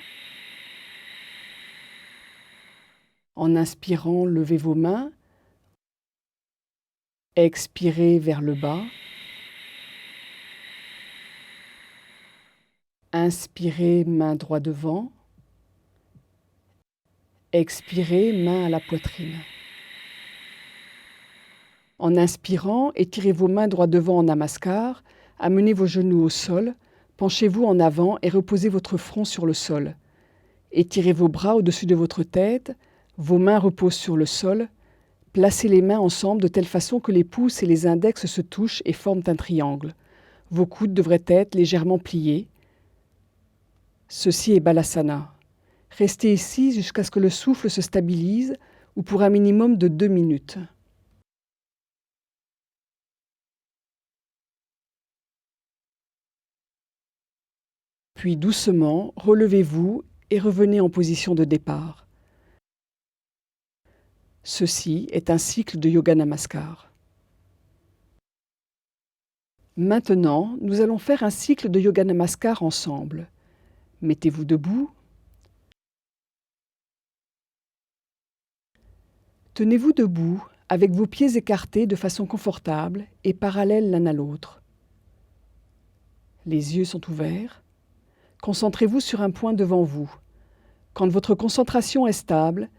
En inspirant, levez vos mains. Expirez vers le bas. Inspirez, main droit devant. Expirez, main à la poitrine. En inspirant, étirez vos mains droit devant en namaskar, amenez vos genoux au sol, penchez-vous en avant et reposez votre front sur le sol. Étirez vos bras au-dessus de votre tête, vos mains reposent sur le sol. Placez les mains ensemble de telle façon que les pouces et les index se touchent et forment un triangle. Vos coudes devraient être légèrement pliés. Ceci est Balasana. Restez ici jusqu'à ce que le souffle se stabilise ou pour un minimum de 2 minutes. Puis doucement, relevez-vous et revenez en position de départ. Ceci est un cycle de Yoga Namaskar. Maintenant, nous allons faire un cycle de Yoga Namaskar ensemble. Mettez-vous debout. Tenez-vous debout avec vos pieds écartés de façon confortable et parallèles l'un à l'autre. Les yeux sont ouverts. Concentrez-vous sur un point devant vous. Quand votre concentration est stable,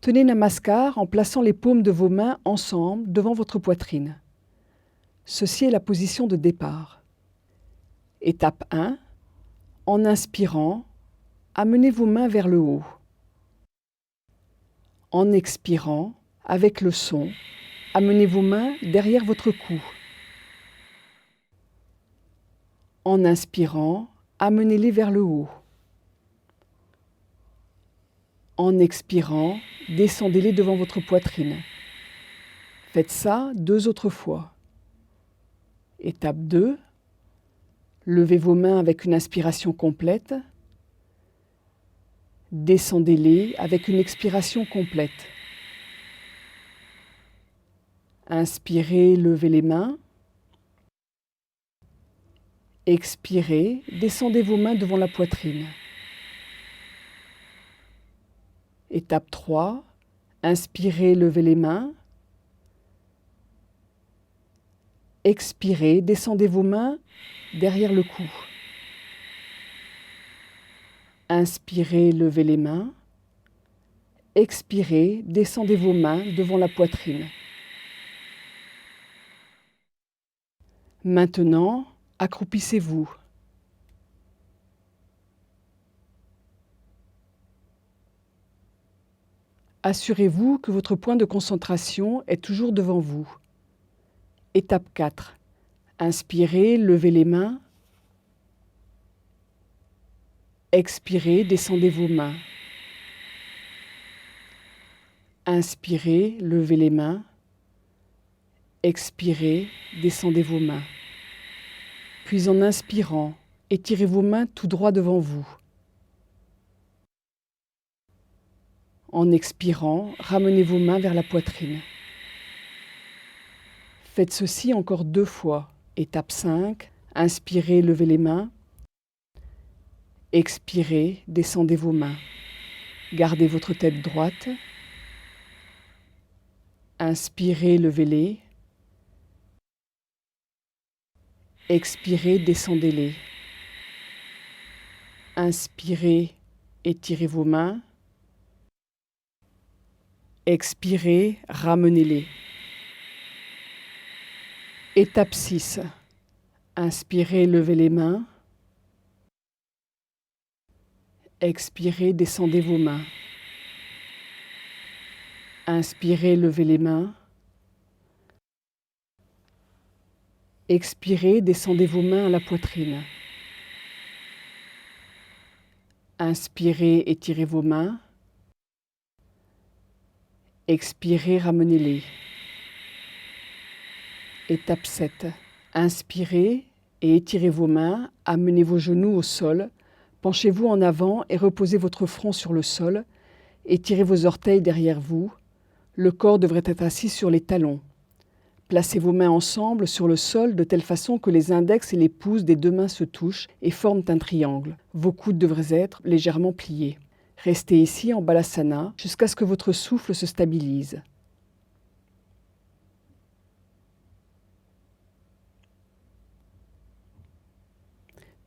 tenez Namaskar en plaçant les paumes de vos mains ensemble devant votre poitrine. Ceci est la position de départ. Étape 1. En inspirant, amenez vos mains vers le haut. En expirant, avec le son, amenez vos mains derrière votre cou. En inspirant, amenez-les vers le haut. En expirant, descendez-les devant votre poitrine. Faites ça 2 autres fois. Étape 2. Levez vos mains avec une inspiration complète. Descendez-les avec une expiration complète. Inspirez, levez les mains. Expirez, descendez vos mains devant la poitrine. Étape 3. Inspirez, levez les mains. Expirez, descendez vos mains derrière le cou. Inspirez, levez les mains. Expirez, descendez vos mains devant la poitrine. Maintenant, accroupissez-vous. Assurez-vous que votre point de concentration est toujours devant vous. Étape 4. Inspirez, levez les mains. Expirez, descendez vos mains. Inspirez, levez les mains. Expirez, descendez vos mains. Puis en inspirant, étirez vos mains tout droit devant vous. En expirant, ramenez vos mains vers la poitrine. Faites ceci encore 2 fois. Étape 5, inspirez, levez les mains. Expirez, descendez vos mains. Gardez votre tête droite. Inspirez, levez-les. Expirez, descendez-les. Inspirez, étirez vos mains. Expirez, ramenez-les. Étape 6. Inspirez, levez les mains. Expirez, descendez vos mains. Inspirez, levez les mains. Expirez, descendez vos mains à la poitrine. Inspirez, étirez vos mains. Expirez, ramenez-les. Étape 7. Inspirez et étirez vos mains, amenez vos genoux au sol, penchez-vous en avant et reposez votre front sur le sol, étirez vos orteils derrière vous, le corps devrait être assis sur les talons. Placez vos mains ensemble sur le sol de telle façon que les index et les pouces des 2 mains se touchent et forment un triangle. Vos coudes devraient être légèrement pliés. Restez ici en balasana jusqu'à ce que votre souffle se stabilise.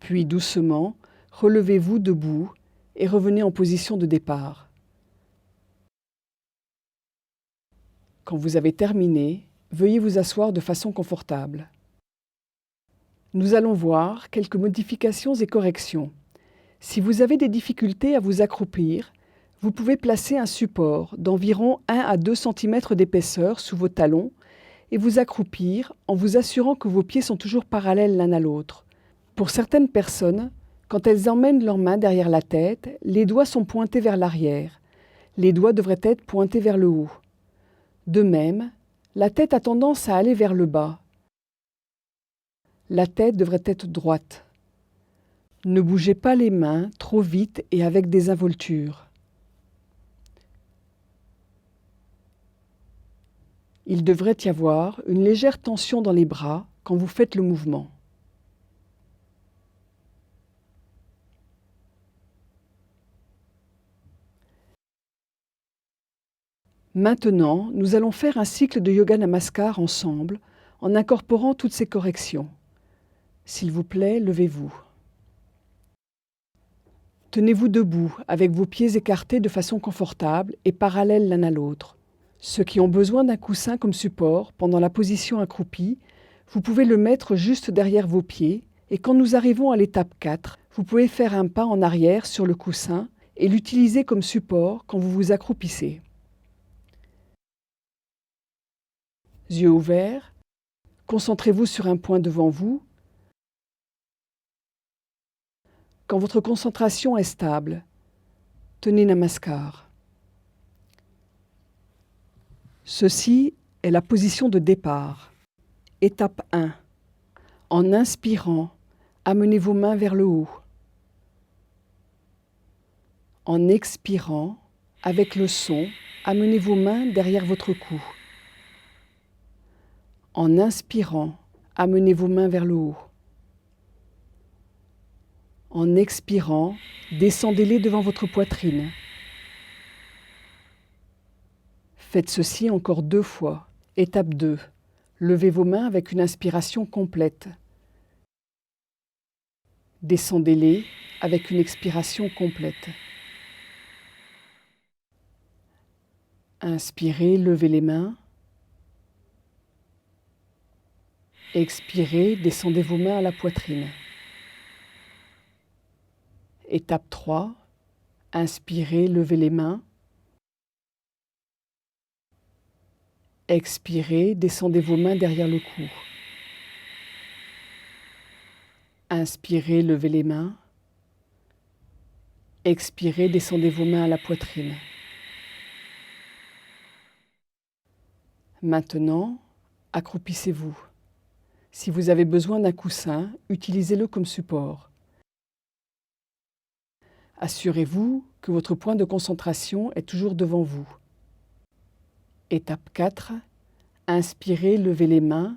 Puis doucement, relevez-vous debout et revenez en position de départ. Quand vous avez terminé, veuillez vous asseoir de façon confortable. Nous allons voir quelques modifications et corrections. Si vous avez des difficultés à vous accroupir, vous pouvez placer un support d'environ 1 à 2 cm d'épaisseur sous vos talons et vous accroupir en vous assurant que vos pieds sont toujours parallèles l'un à l'autre. Pour certaines personnes, quand elles emmènent leurs mains derrière la tête, les doigts sont pointés vers l'arrière. Les doigts devraient être pointés vers le haut. De même, la tête a tendance à aller vers le bas. La tête devrait être droite. Ne bougez pas les mains trop vite et avec désinvolture. Il devrait y avoir une légère tension dans les bras quand vous faites le mouvement. Maintenant, nous allons faire un cycle de Yoga Namaskar ensemble en incorporant toutes ces corrections. S'il vous plaît, levez-vous. Tenez-vous debout avec vos pieds écartés de façon confortable et parallèles l'un à l'autre. Ceux qui ont besoin d'un coussin comme support pendant la position accroupie, vous pouvez le mettre juste derrière vos pieds et quand nous arrivons à l'étape 4, vous pouvez faire un pas en arrière sur le coussin et l'utiliser comme support quand vous vous accroupissez. Yeux ouverts, concentrez-vous sur un point devant vous. Quand votre concentration est stable, tenez Namaskar. Ceci est la position de départ. Étape 1. En inspirant, amenez vos mains vers le haut. En expirant, avec le son, amenez vos mains derrière votre cou. En inspirant, amenez vos mains vers le haut. En expirant, descendez-les devant votre poitrine. Faites ceci encore 2 fois. Étape 2. Levez vos mains avec une inspiration complète. Descendez-les avec une expiration complète. Inspirez, levez les mains. Expirez, descendez vos mains à la poitrine. Étape 3. Inspirez, levez les mains. Expirez, descendez vos mains derrière le cou. Inspirez, levez les mains. Expirez, descendez vos mains à la poitrine. Maintenant, accroupissez-vous. Si vous avez besoin d'un coussin, utilisez-le comme support. Assurez-vous que votre point de concentration est toujours devant vous. Étape 4. Inspirez, levez les mains.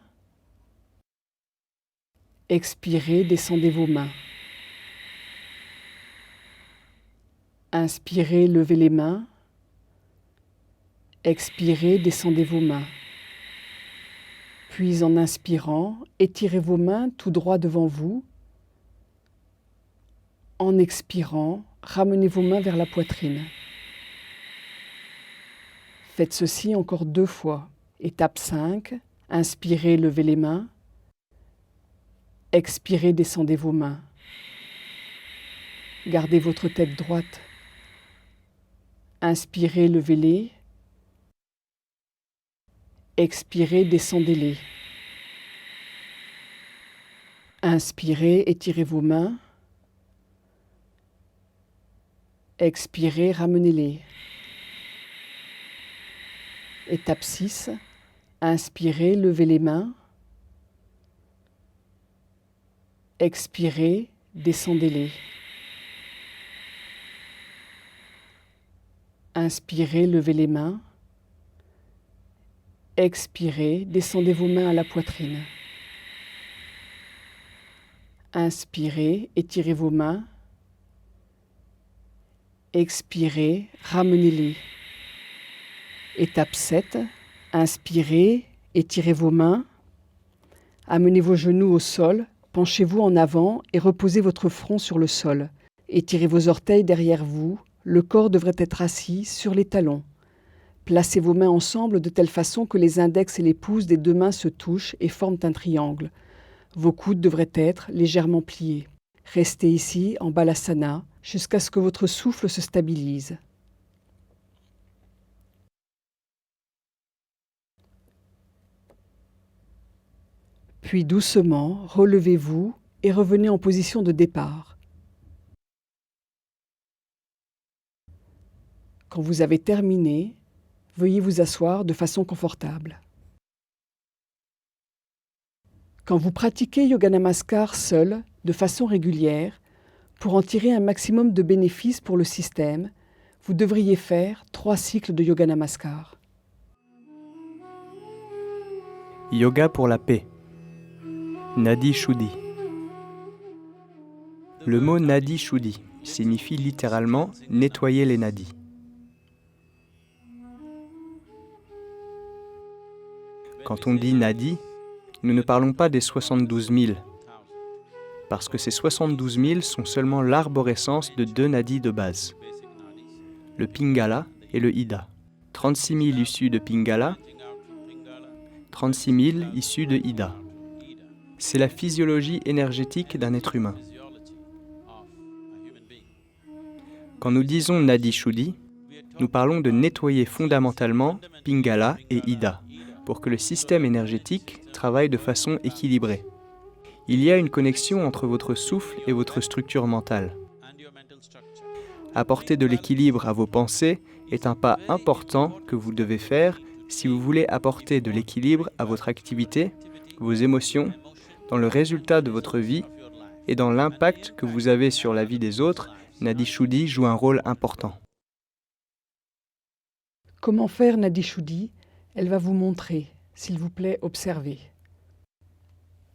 Expirez, descendez vos mains. Inspirez, levez les mains. Expirez, descendez vos mains. Puis en inspirant, étirez vos mains tout droit devant vous. En expirant, ramenez vos mains vers la poitrine. Faites ceci encore 2 fois. Étape 5. Inspirez, levez les mains. Expirez, descendez vos mains. Gardez votre tête droite. Inspirez, levez-les. Expirez, descendez-les. Inspirez, étirez vos mains. Expirez, ramenez-les. Étape 6. Inspirez, levez les mains. Expirez, descendez-les. Inspirez, levez les mains. Expirez, descendez vos mains à la poitrine. Inspirez, étirez vos mains. Expirez, ramenez-les. Étape 7. Inspirez, étirez vos mains. Amenez vos genoux au sol, penchez-vous en avant et reposez votre front sur le sol. Étirez vos orteils derrière vous, le corps devrait être assis sur les talons. Placez vos mains ensemble de telle façon que les index et les pouces des 2 mains se touchent et forment un triangle. Vos coudes devraient être légèrement pliés. Restez ici en balasana jusqu'à ce que votre souffle se stabilise. Puis doucement, relevez-vous et revenez en position de départ. Quand vous avez terminé, veuillez vous asseoir de façon confortable. Quand vous pratiquez Yoga Namaskar seul, de façon régulière, pour en tirer un maximum de bénéfices pour le système, vous devriez faire 3 cycles de Yoga Namaskar. Yoga pour la paix. Nadi Shuddhi. Le mot Nadi Shuddhi signifie littéralement nettoyer les nadis. Quand on dit nadi, nous ne parlons pas des 72 000, parce que ces 72 000 sont seulement l'arborescence de 2 nadis de base, le Pingala et le Ida. 36 000 issus de Pingala, 36 000 issus de Ida. C'est la physiologie énergétique d'un être humain. Quand nous disons Nadi Shuddhi, nous parlons de nettoyer fondamentalement Pingala et Ida, pour que le système énergétique travaille de façon équilibrée. Il y a une connexion entre votre souffle et votre structure mentale. Apporter de l'équilibre à vos pensées est un pas important que vous devez faire si vous voulez apporter de l'équilibre à votre activité, vos émotions, dans le résultat de votre vie et dans l'impact que vous avez sur la vie des autres. Nadi Shuddhi joue un rôle important. Comment faire Nadi Shuddhi ? Elle va vous montrer. S'il vous plaît, observez.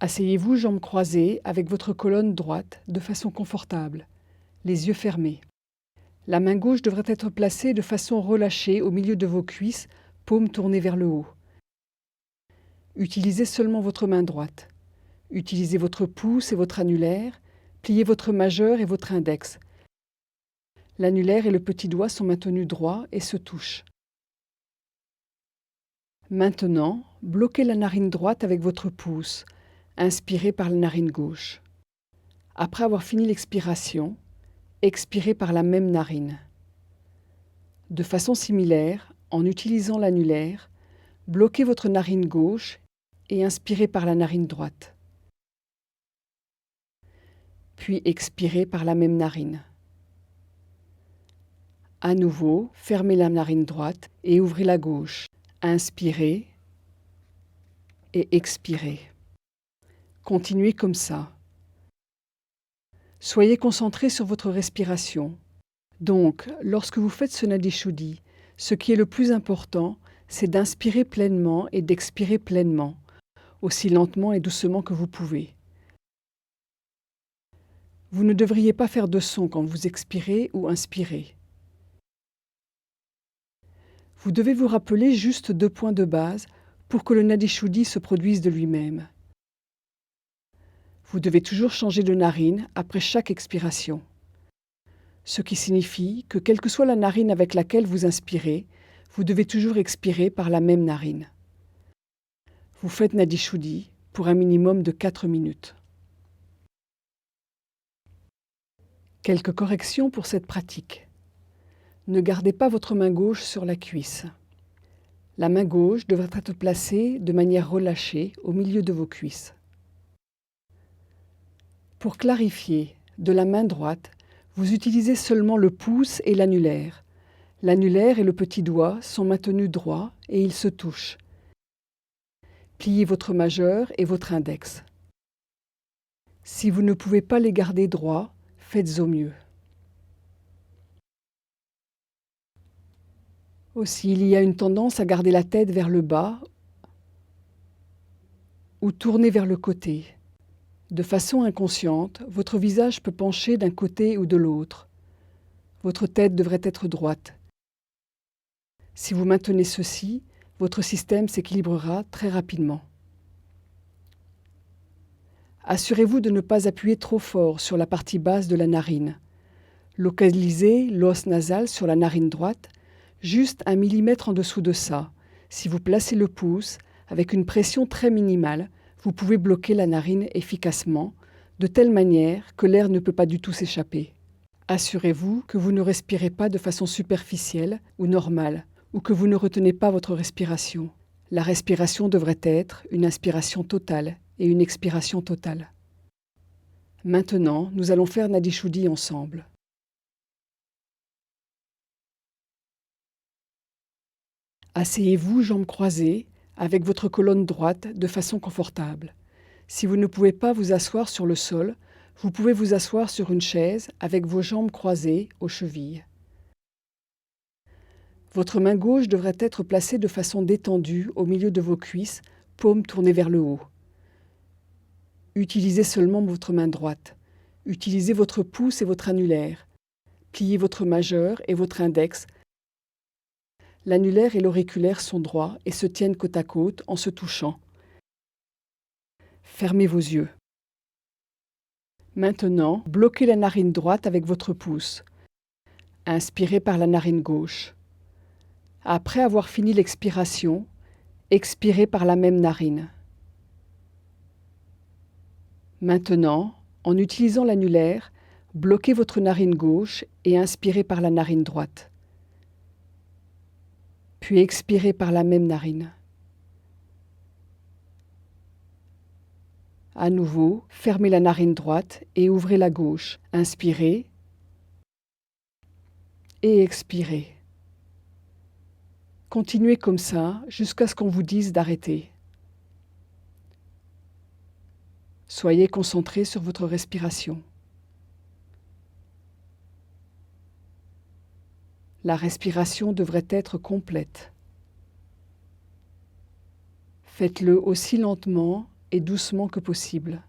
Asseyez-vous jambes croisées avec votre colonne droite de façon confortable, les yeux fermés. La main gauche devrait être placée de façon relâchée au milieu de vos cuisses, paumes tournées vers le haut. Utilisez seulement votre main droite. Utilisez votre pouce et votre annulaire. Pliez votre majeur et votre index. L'annulaire et le petit doigt sont maintenus droits et se touchent. Maintenant, bloquez la narine droite avec votre pouce. Inspirez par la narine gauche. Après avoir fini l'expiration, expirez par la même narine. De façon similaire, en utilisant l'annulaire, bloquez votre narine gauche et inspirez par la narine droite. Puis expirez par la même narine. À nouveau, fermez la narine droite et ouvrez la gauche. Inspirez et expirez. Continuez comme ça. Soyez concentré sur votre respiration. Donc, lorsque vous faites ce Nadi Shuddhi, ce qui est le plus important, c'est d'inspirer pleinement et d'expirer pleinement, aussi lentement et doucement que vous pouvez. Vous ne devriez pas faire de son quand vous expirez ou inspirez. Vous devez vous rappeler juste 2 points de base pour que le Nadi Shuddhi se produise de lui-même. Vous devez toujours changer de narine après chaque expiration. Ce qui signifie que quelle que soit la narine avec laquelle vous inspirez, vous devez toujours expirer par la même narine. Vous faites Nadi Shuddhi pour un minimum de 4 minutes. Quelques corrections pour cette pratique. Ne gardez pas votre main gauche sur la cuisse. La main gauche devrait être placée de manière relâchée au milieu de vos cuisses. Pour clarifier, de la main droite, vous utilisez seulement le pouce et l'annulaire. L'annulaire et le petit doigt sont maintenus droits et ils se touchent. Pliez votre majeur et votre index. Si vous ne pouvez pas les garder droits, faites au mieux. Aussi, il y a une tendance à garder la tête vers le bas ou tourner vers le côté. De façon inconsciente, votre visage peut pencher d'un côté ou de l'autre. Votre tête devrait être droite. Si vous maintenez ceci, votre système s'équilibrera très rapidement. Assurez-vous de ne pas appuyer trop fort sur la partie basse de la narine. Localisez l'os nasal sur la narine droite, juste 1 millimètre en dessous de ça. Si vous placez le pouce, avec une pression très minimale, vous pouvez bloquer la narine efficacement, de telle manière que l'air ne peut pas du tout s'échapper. Assurez-vous que vous ne respirez pas de façon superficielle ou normale, ou que vous ne retenez pas votre respiration. La respiration devrait être une inspiration totale et une expiration totale. Maintenant, nous allons faire Nadi Shuddhi ensemble. Asseyez-vous jambes croisées avec votre colonne droite de façon confortable. Si vous ne pouvez pas vous asseoir sur le sol, vous pouvez vous asseoir sur une chaise avec vos jambes croisées aux chevilles. Votre main gauche devrait être placée de façon détendue au milieu de vos cuisses, paume tournée vers le haut. Utilisez seulement votre main droite. Utilisez votre pouce et votre annulaire. Pliez votre majeur et votre index. L'annulaire et l'auriculaire sont droits et se tiennent côte à côte en se touchant. Fermez vos yeux. Maintenant, bloquez la narine droite avec votre pouce. Inspirez par la narine gauche. Après avoir fini l'expiration, expirez par la même narine. Maintenant, en utilisant l'annulaire, bloquez votre narine gauche et inspirez par la narine droite. Puis expirez par la même narine. À nouveau, fermez la narine droite et ouvrez la gauche. Inspirez et expirez. Continuez comme ça jusqu'à ce qu'on vous dise d'arrêter. Soyez concentré sur votre respiration. La respiration devrait être complète. Faites-le aussi lentement et doucement que possible.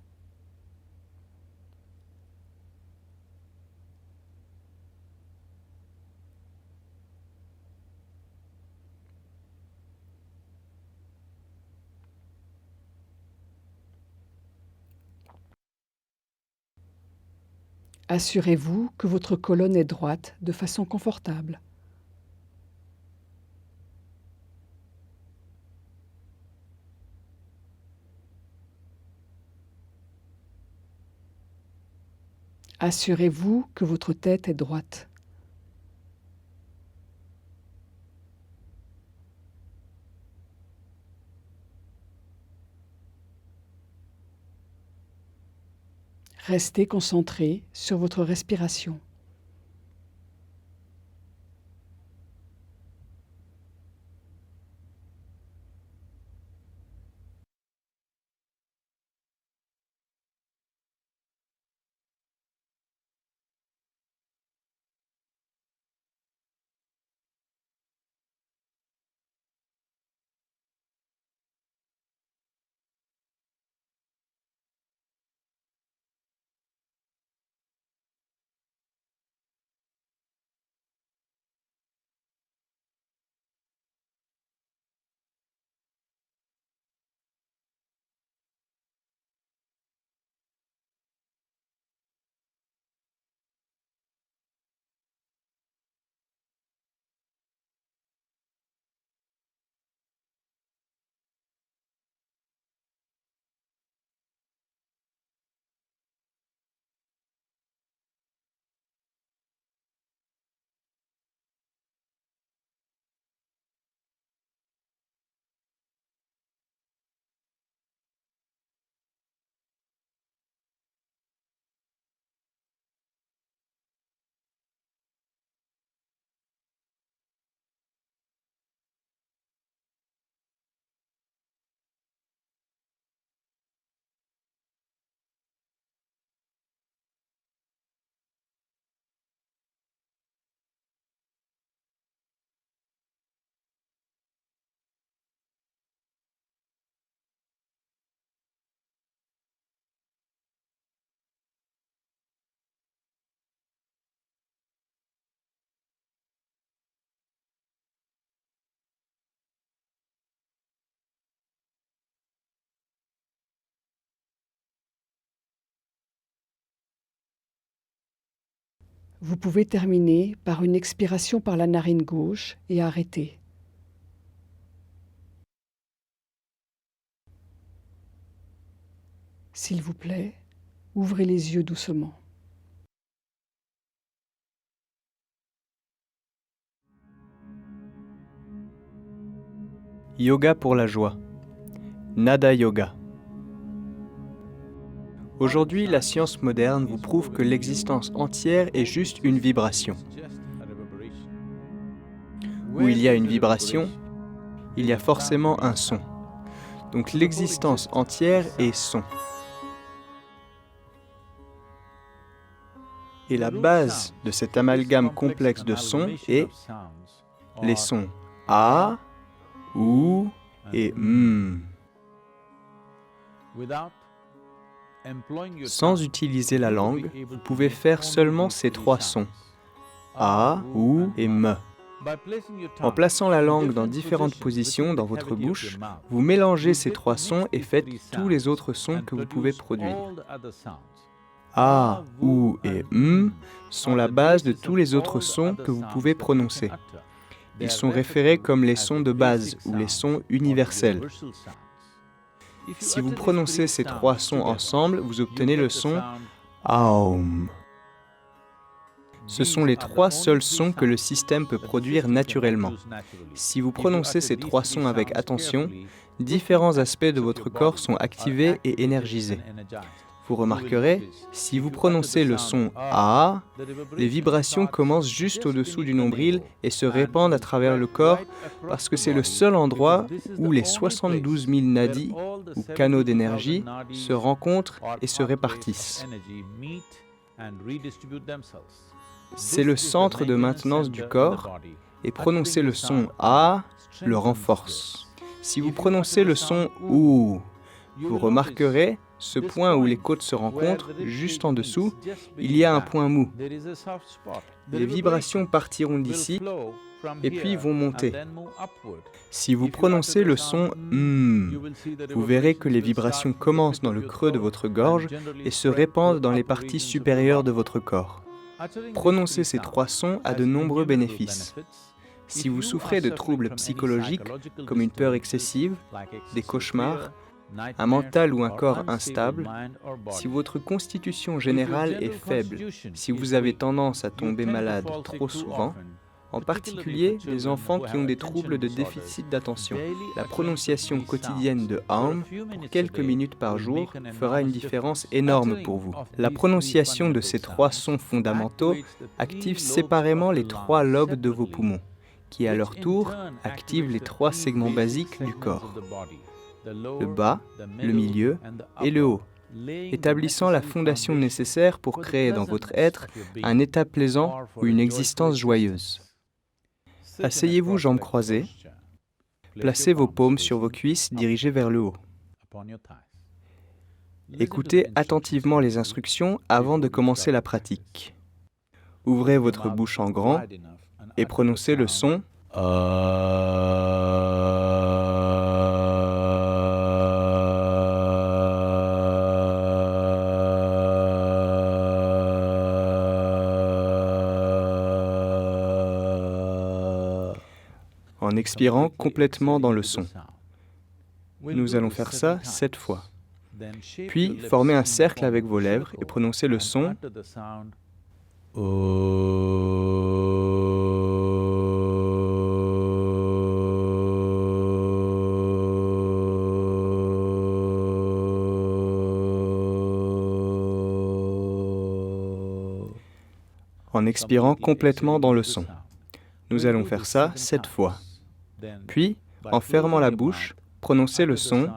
Assurez-vous que votre colonne est droite de façon confortable. Assurez-vous que votre tête est droite. Restez concentré sur votre respiration. Vous pouvez terminer par une expiration par la narine gauche et arrêter. S'il vous plaît, ouvrez les yeux doucement. Yoga pour la joie. Nada Yoga. Aujourd'hui, la science moderne vous prouve que l'existence entière est juste une vibration. Où il y a une vibration, il y a forcément un son. Donc l'existence entière est son. Et la base de cet amalgame complexe de sons est les sons A, OU et M. Sans utiliser la langue, vous pouvez faire seulement ces trois sons, A, OU et M. En plaçant la langue dans différentes positions dans votre bouche, vous mélangez ces trois sons et faites tous les autres sons que vous pouvez produire. A, OU et M sont la base de tous les autres sons que vous pouvez prononcer. Ils sont référés comme les sons de base ou les sons universels. Si vous prononcez ces trois sons ensemble, vous obtenez le son Aum. Ce sont les trois seuls sons que le système peut produire naturellement. Si vous prononcez ces trois sons avec attention, différents aspects de votre corps sont activés et énergisés. Vous remarquerez, si vous prononcez le son A, les vibrations commencent juste au-dessous du nombril et se répandent à travers le corps parce que c'est le seul endroit où les 72 000 nadis, ou canaux d'énergie, se rencontrent et se répartissent. C'est le centre de maintenance du corps et prononcer le son A le renforce. Si vous prononcez le son OU, vous remarquerez ce point où les côtes se rencontrent, juste en dessous, il y a un point mou. Les vibrations partiront d'ici et puis vont monter. Si vous prononcez le son M, vous verrez que les vibrations commencent dans le creux de votre gorge et se répandent dans les parties supérieures de votre corps. Prononcer ces trois sons a de nombreux bénéfices. Si vous souffrez de troubles psychologiques comme une peur excessive, des cauchemars, un mental ou un corps instable, si votre constitution générale est faible, si vous avez tendance à tomber malade trop souvent, en particulier les enfants qui ont des troubles de déficit d'attention, la prononciation quotidienne de Aum pour quelques minutes par jour fera une différence énorme pour vous. La prononciation de ces trois sons fondamentaux active séparément les trois lobes de vos poumons, qui à leur tour activent les trois segments basiques du corps. Le bas, le milieu et le haut, établissant la fondation nécessaire pour créer dans votre être un état plaisant ou une existence joyeuse. Asseyez-vous jambes croisées, placez vos paumes sur vos cuisses dirigées vers le haut. Écoutez attentivement les instructions avant de commencer la pratique. Ouvrez votre bouche en grand et prononcez le son en expirant complètement dans le son. Nous allons faire ça 7 fois. Puis, formez un cercle avec vos lèvres et prononcez le son en expirant complètement dans le son. Nous allons faire ça 7 fois. Puis, en fermant la bouche, prononcez le son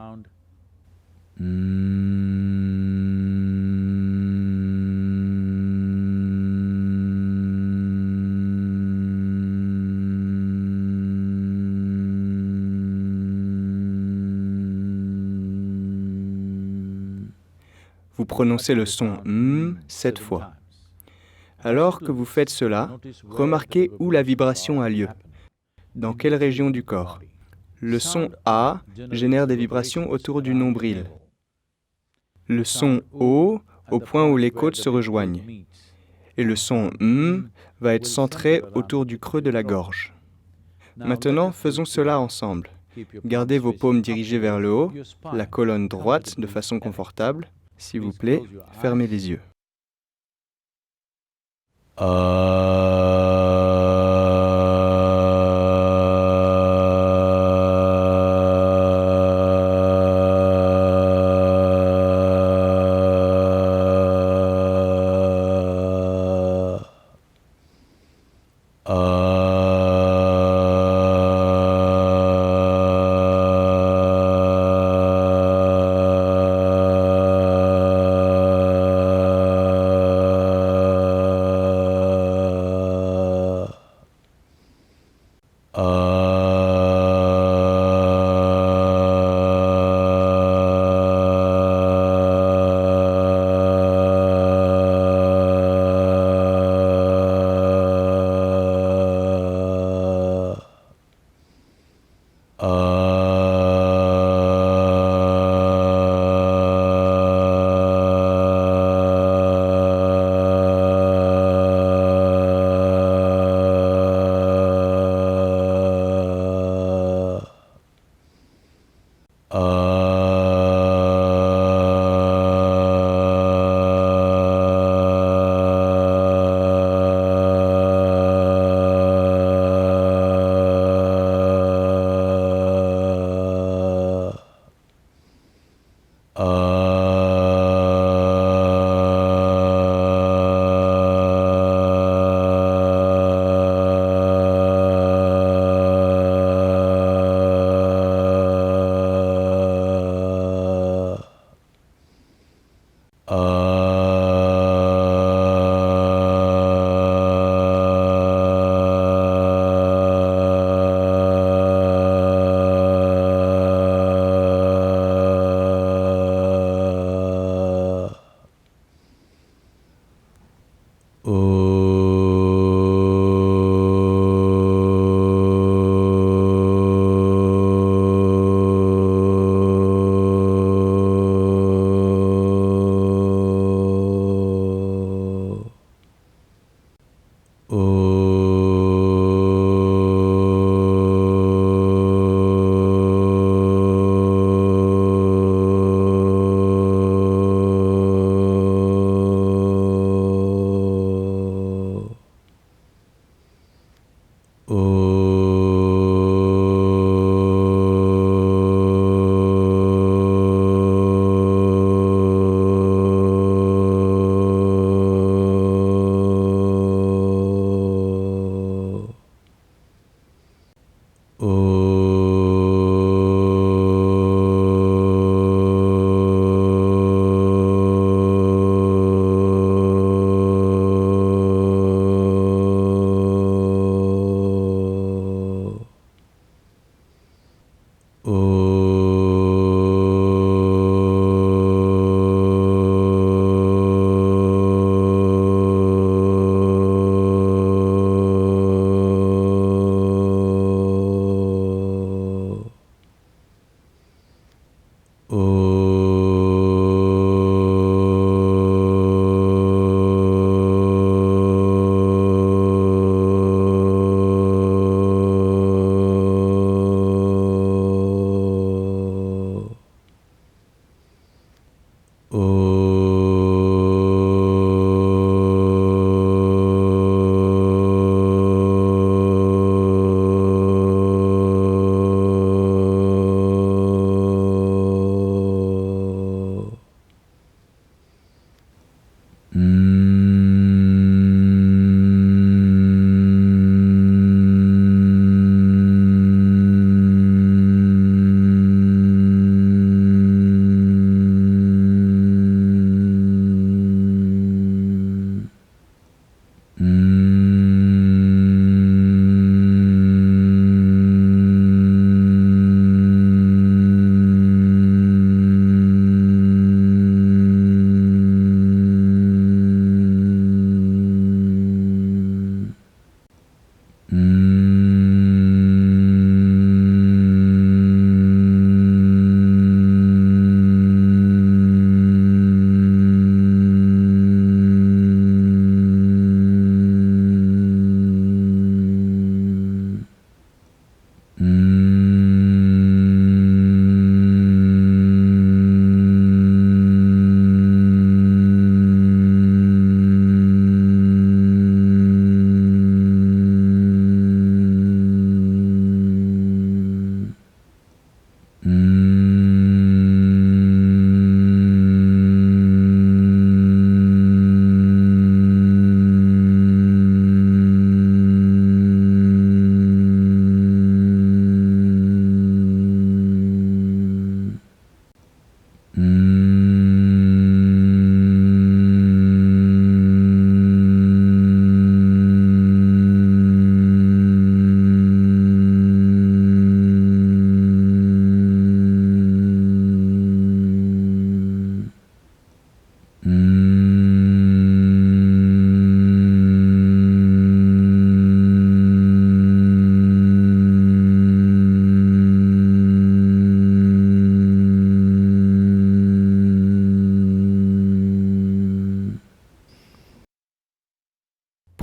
Vous prononcez le son M 7 fois. Alors que vous faites cela, remarquez où la vibration a lieu. Dans quelle région du corps? Le son A génère des vibrations autour du nombril. Le son O au point où les côtes se rejoignent. et le son va être centré autour du creux de la gorge. Maintenant, faisons cela ensemble. Gardez vos paumes dirigées vers le haut, la colonne droite de façon confortable. S'il vous plaît, fermez les yeux.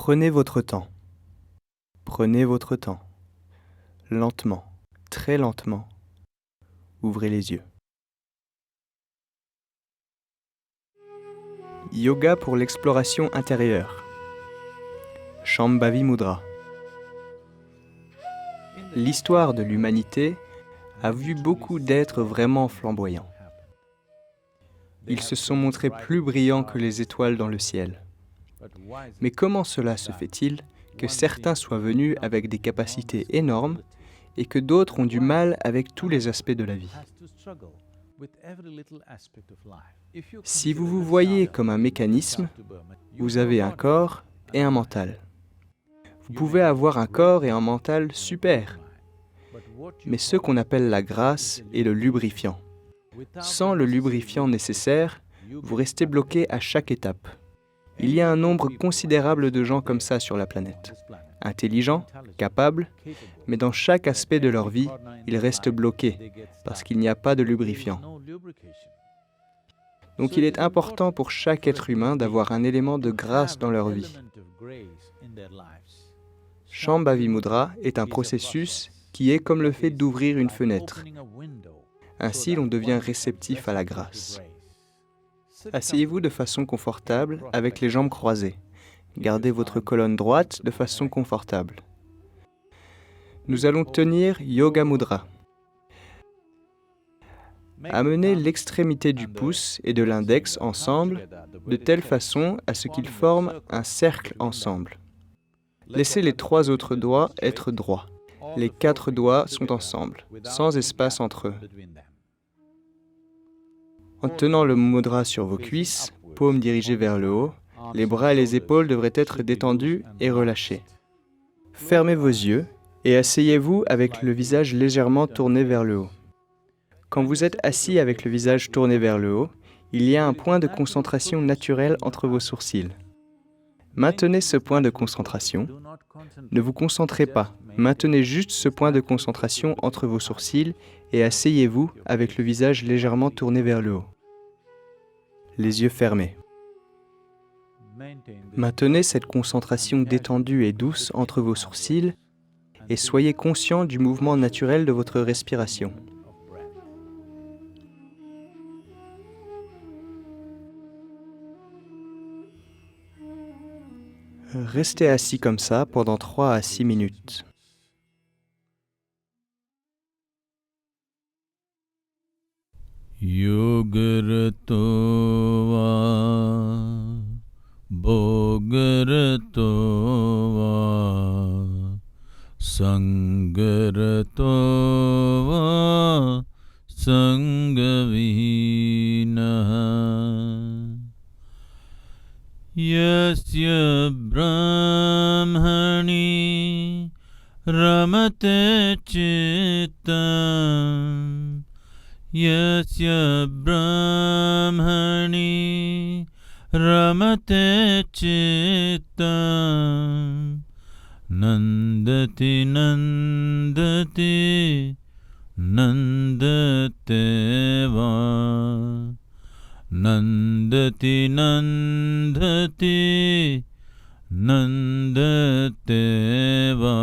Prenez votre temps. Prenez votre temps. Lentement, très lentement, ouvrez les yeux. Yoga pour l'exploration intérieure. Shambhavi Mudra. L'histoire de l'humanité a vu beaucoup d'êtres vraiment flamboyants. Ils se sont montrés plus brillants que les étoiles dans le ciel. Mais comment cela se fait-il que certains soient venus avec des capacités énormes et que d'autres ont du mal avec tous les aspects de la vie? Si vous vous voyez comme un mécanisme, vous avez un corps et un mental. Vous pouvez avoir un corps et un mental super, mais ce qu'on appelle la grâce est le lubrifiant. Sans le lubrifiant nécessaire, vous restez bloqué à chaque étape. Il y a un nombre considérable de gens comme ça sur la planète. Intelligents, capables, mais dans chaque aspect de leur vie, ils restent bloqués parce qu'il n'y a pas de lubrifiant. Donc il est important pour chaque être humain d'avoir un élément de grâce dans leur vie. Shambhavi Mudra est un processus qui est comme le fait d'ouvrir une fenêtre. Ainsi, l'on devient réceptif à la grâce. Asseyez-vous de façon confortable avec les jambes croisées. Gardez votre colonne droite de façon confortable. Nous allons tenir Yoga Mudra. Amenez l'extrémité du pouce et de l'index ensemble de telle façon à ce qu'ils forment un cercle ensemble. Laissez les 3 autres doigts être droits. Les 4 doigts sont ensemble, sans espace entre eux. En tenant le mudra sur vos cuisses, paumes dirigées vers le haut, les bras et les épaules devraient être détendus et relâchés. Fermez vos yeux et asseyez-vous avec le visage légèrement tourné vers le haut. Quand vous êtes assis avec le visage tourné vers le haut, il y a un point de concentration naturel entre vos sourcils. Maintenez ce point de concentration. Ne vous concentrez pas, maintenez juste ce point de concentration entre vos sourcils et asseyez-vous avec le visage légèrement tourné vers le haut. Les yeux fermés. Maintenez cette concentration détendue et douce entre vos sourcils et soyez conscient du mouvement naturel de votre respiration. Restez assis comme ça pendant 3 à 6 minutes. Yogarto va, bhogarto va, sangarto va, sangavihinaha. Yasya brahmani ramate chittam, yasya brahmani ramate chittam, nandati nandati nandate va, nandati nandati nandate va.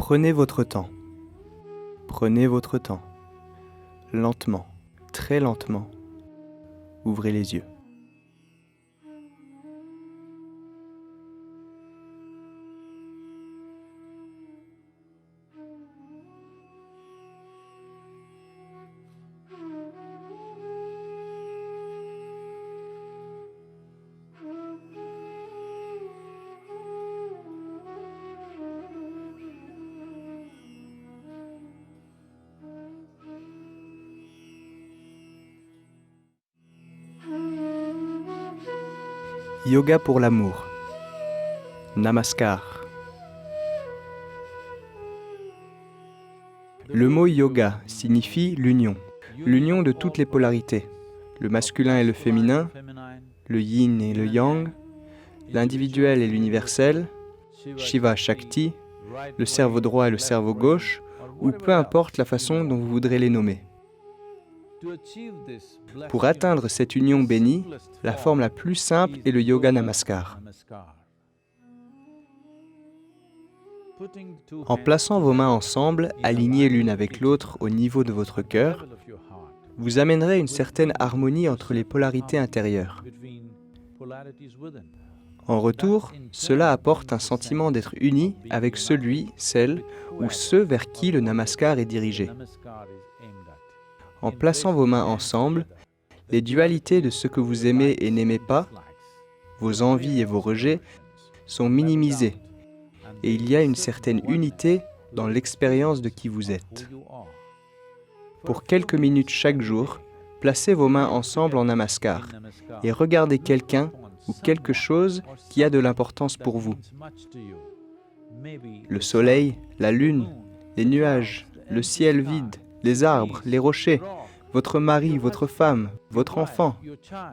Prenez votre temps. Prenez votre temps. Lentement, très lentement, ouvrez les yeux. Yoga pour l'amour. Namaskar. Le mot yoga signifie l'union. L'union de toutes les polarités. Le masculin et le féminin, le yin et le yang, l'individuel et l'universel, Shiva Shakti, le cerveau droit et le cerveau gauche, ou peu importe la façon dont vous voudrez les nommer. Pour atteindre cette union bénie, la forme la plus simple est le Yoga Namaskar. En plaçant vos mains ensemble, alignées l'une avec l'autre au niveau de votre cœur, vous amènerez une certaine harmonie entre les polarités intérieures. En retour, cela apporte un sentiment d'être uni avec celui, celle ou ceux vers qui le Namaskar est dirigé. En plaçant vos mains ensemble, les dualités de ce que vous aimez et n'aimez pas, vos envies et vos rejets, sont minimisées et il y a une certaine unité dans l'expérience de qui vous êtes. Pour quelques minutes chaque jour, placez vos mains ensemble en Namaskar et regardez quelqu'un ou quelque chose qui a de l'importance pour vous. Le soleil, la lune, les nuages, le ciel vide, les arbres, les rochers, votre mari, votre femme, votre enfant,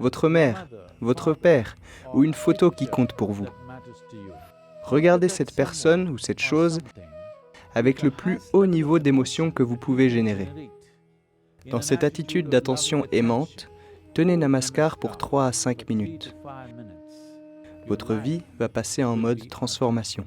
votre mère, votre père, ou une photo qui compte pour vous. Regardez cette personne ou cette chose avec le plus haut niveau d'émotion que vous pouvez générer. Dans cette attitude d'attention aimante, tenez Namaskar pour 3 à 5 minutes. Votre vie va passer en mode transformation.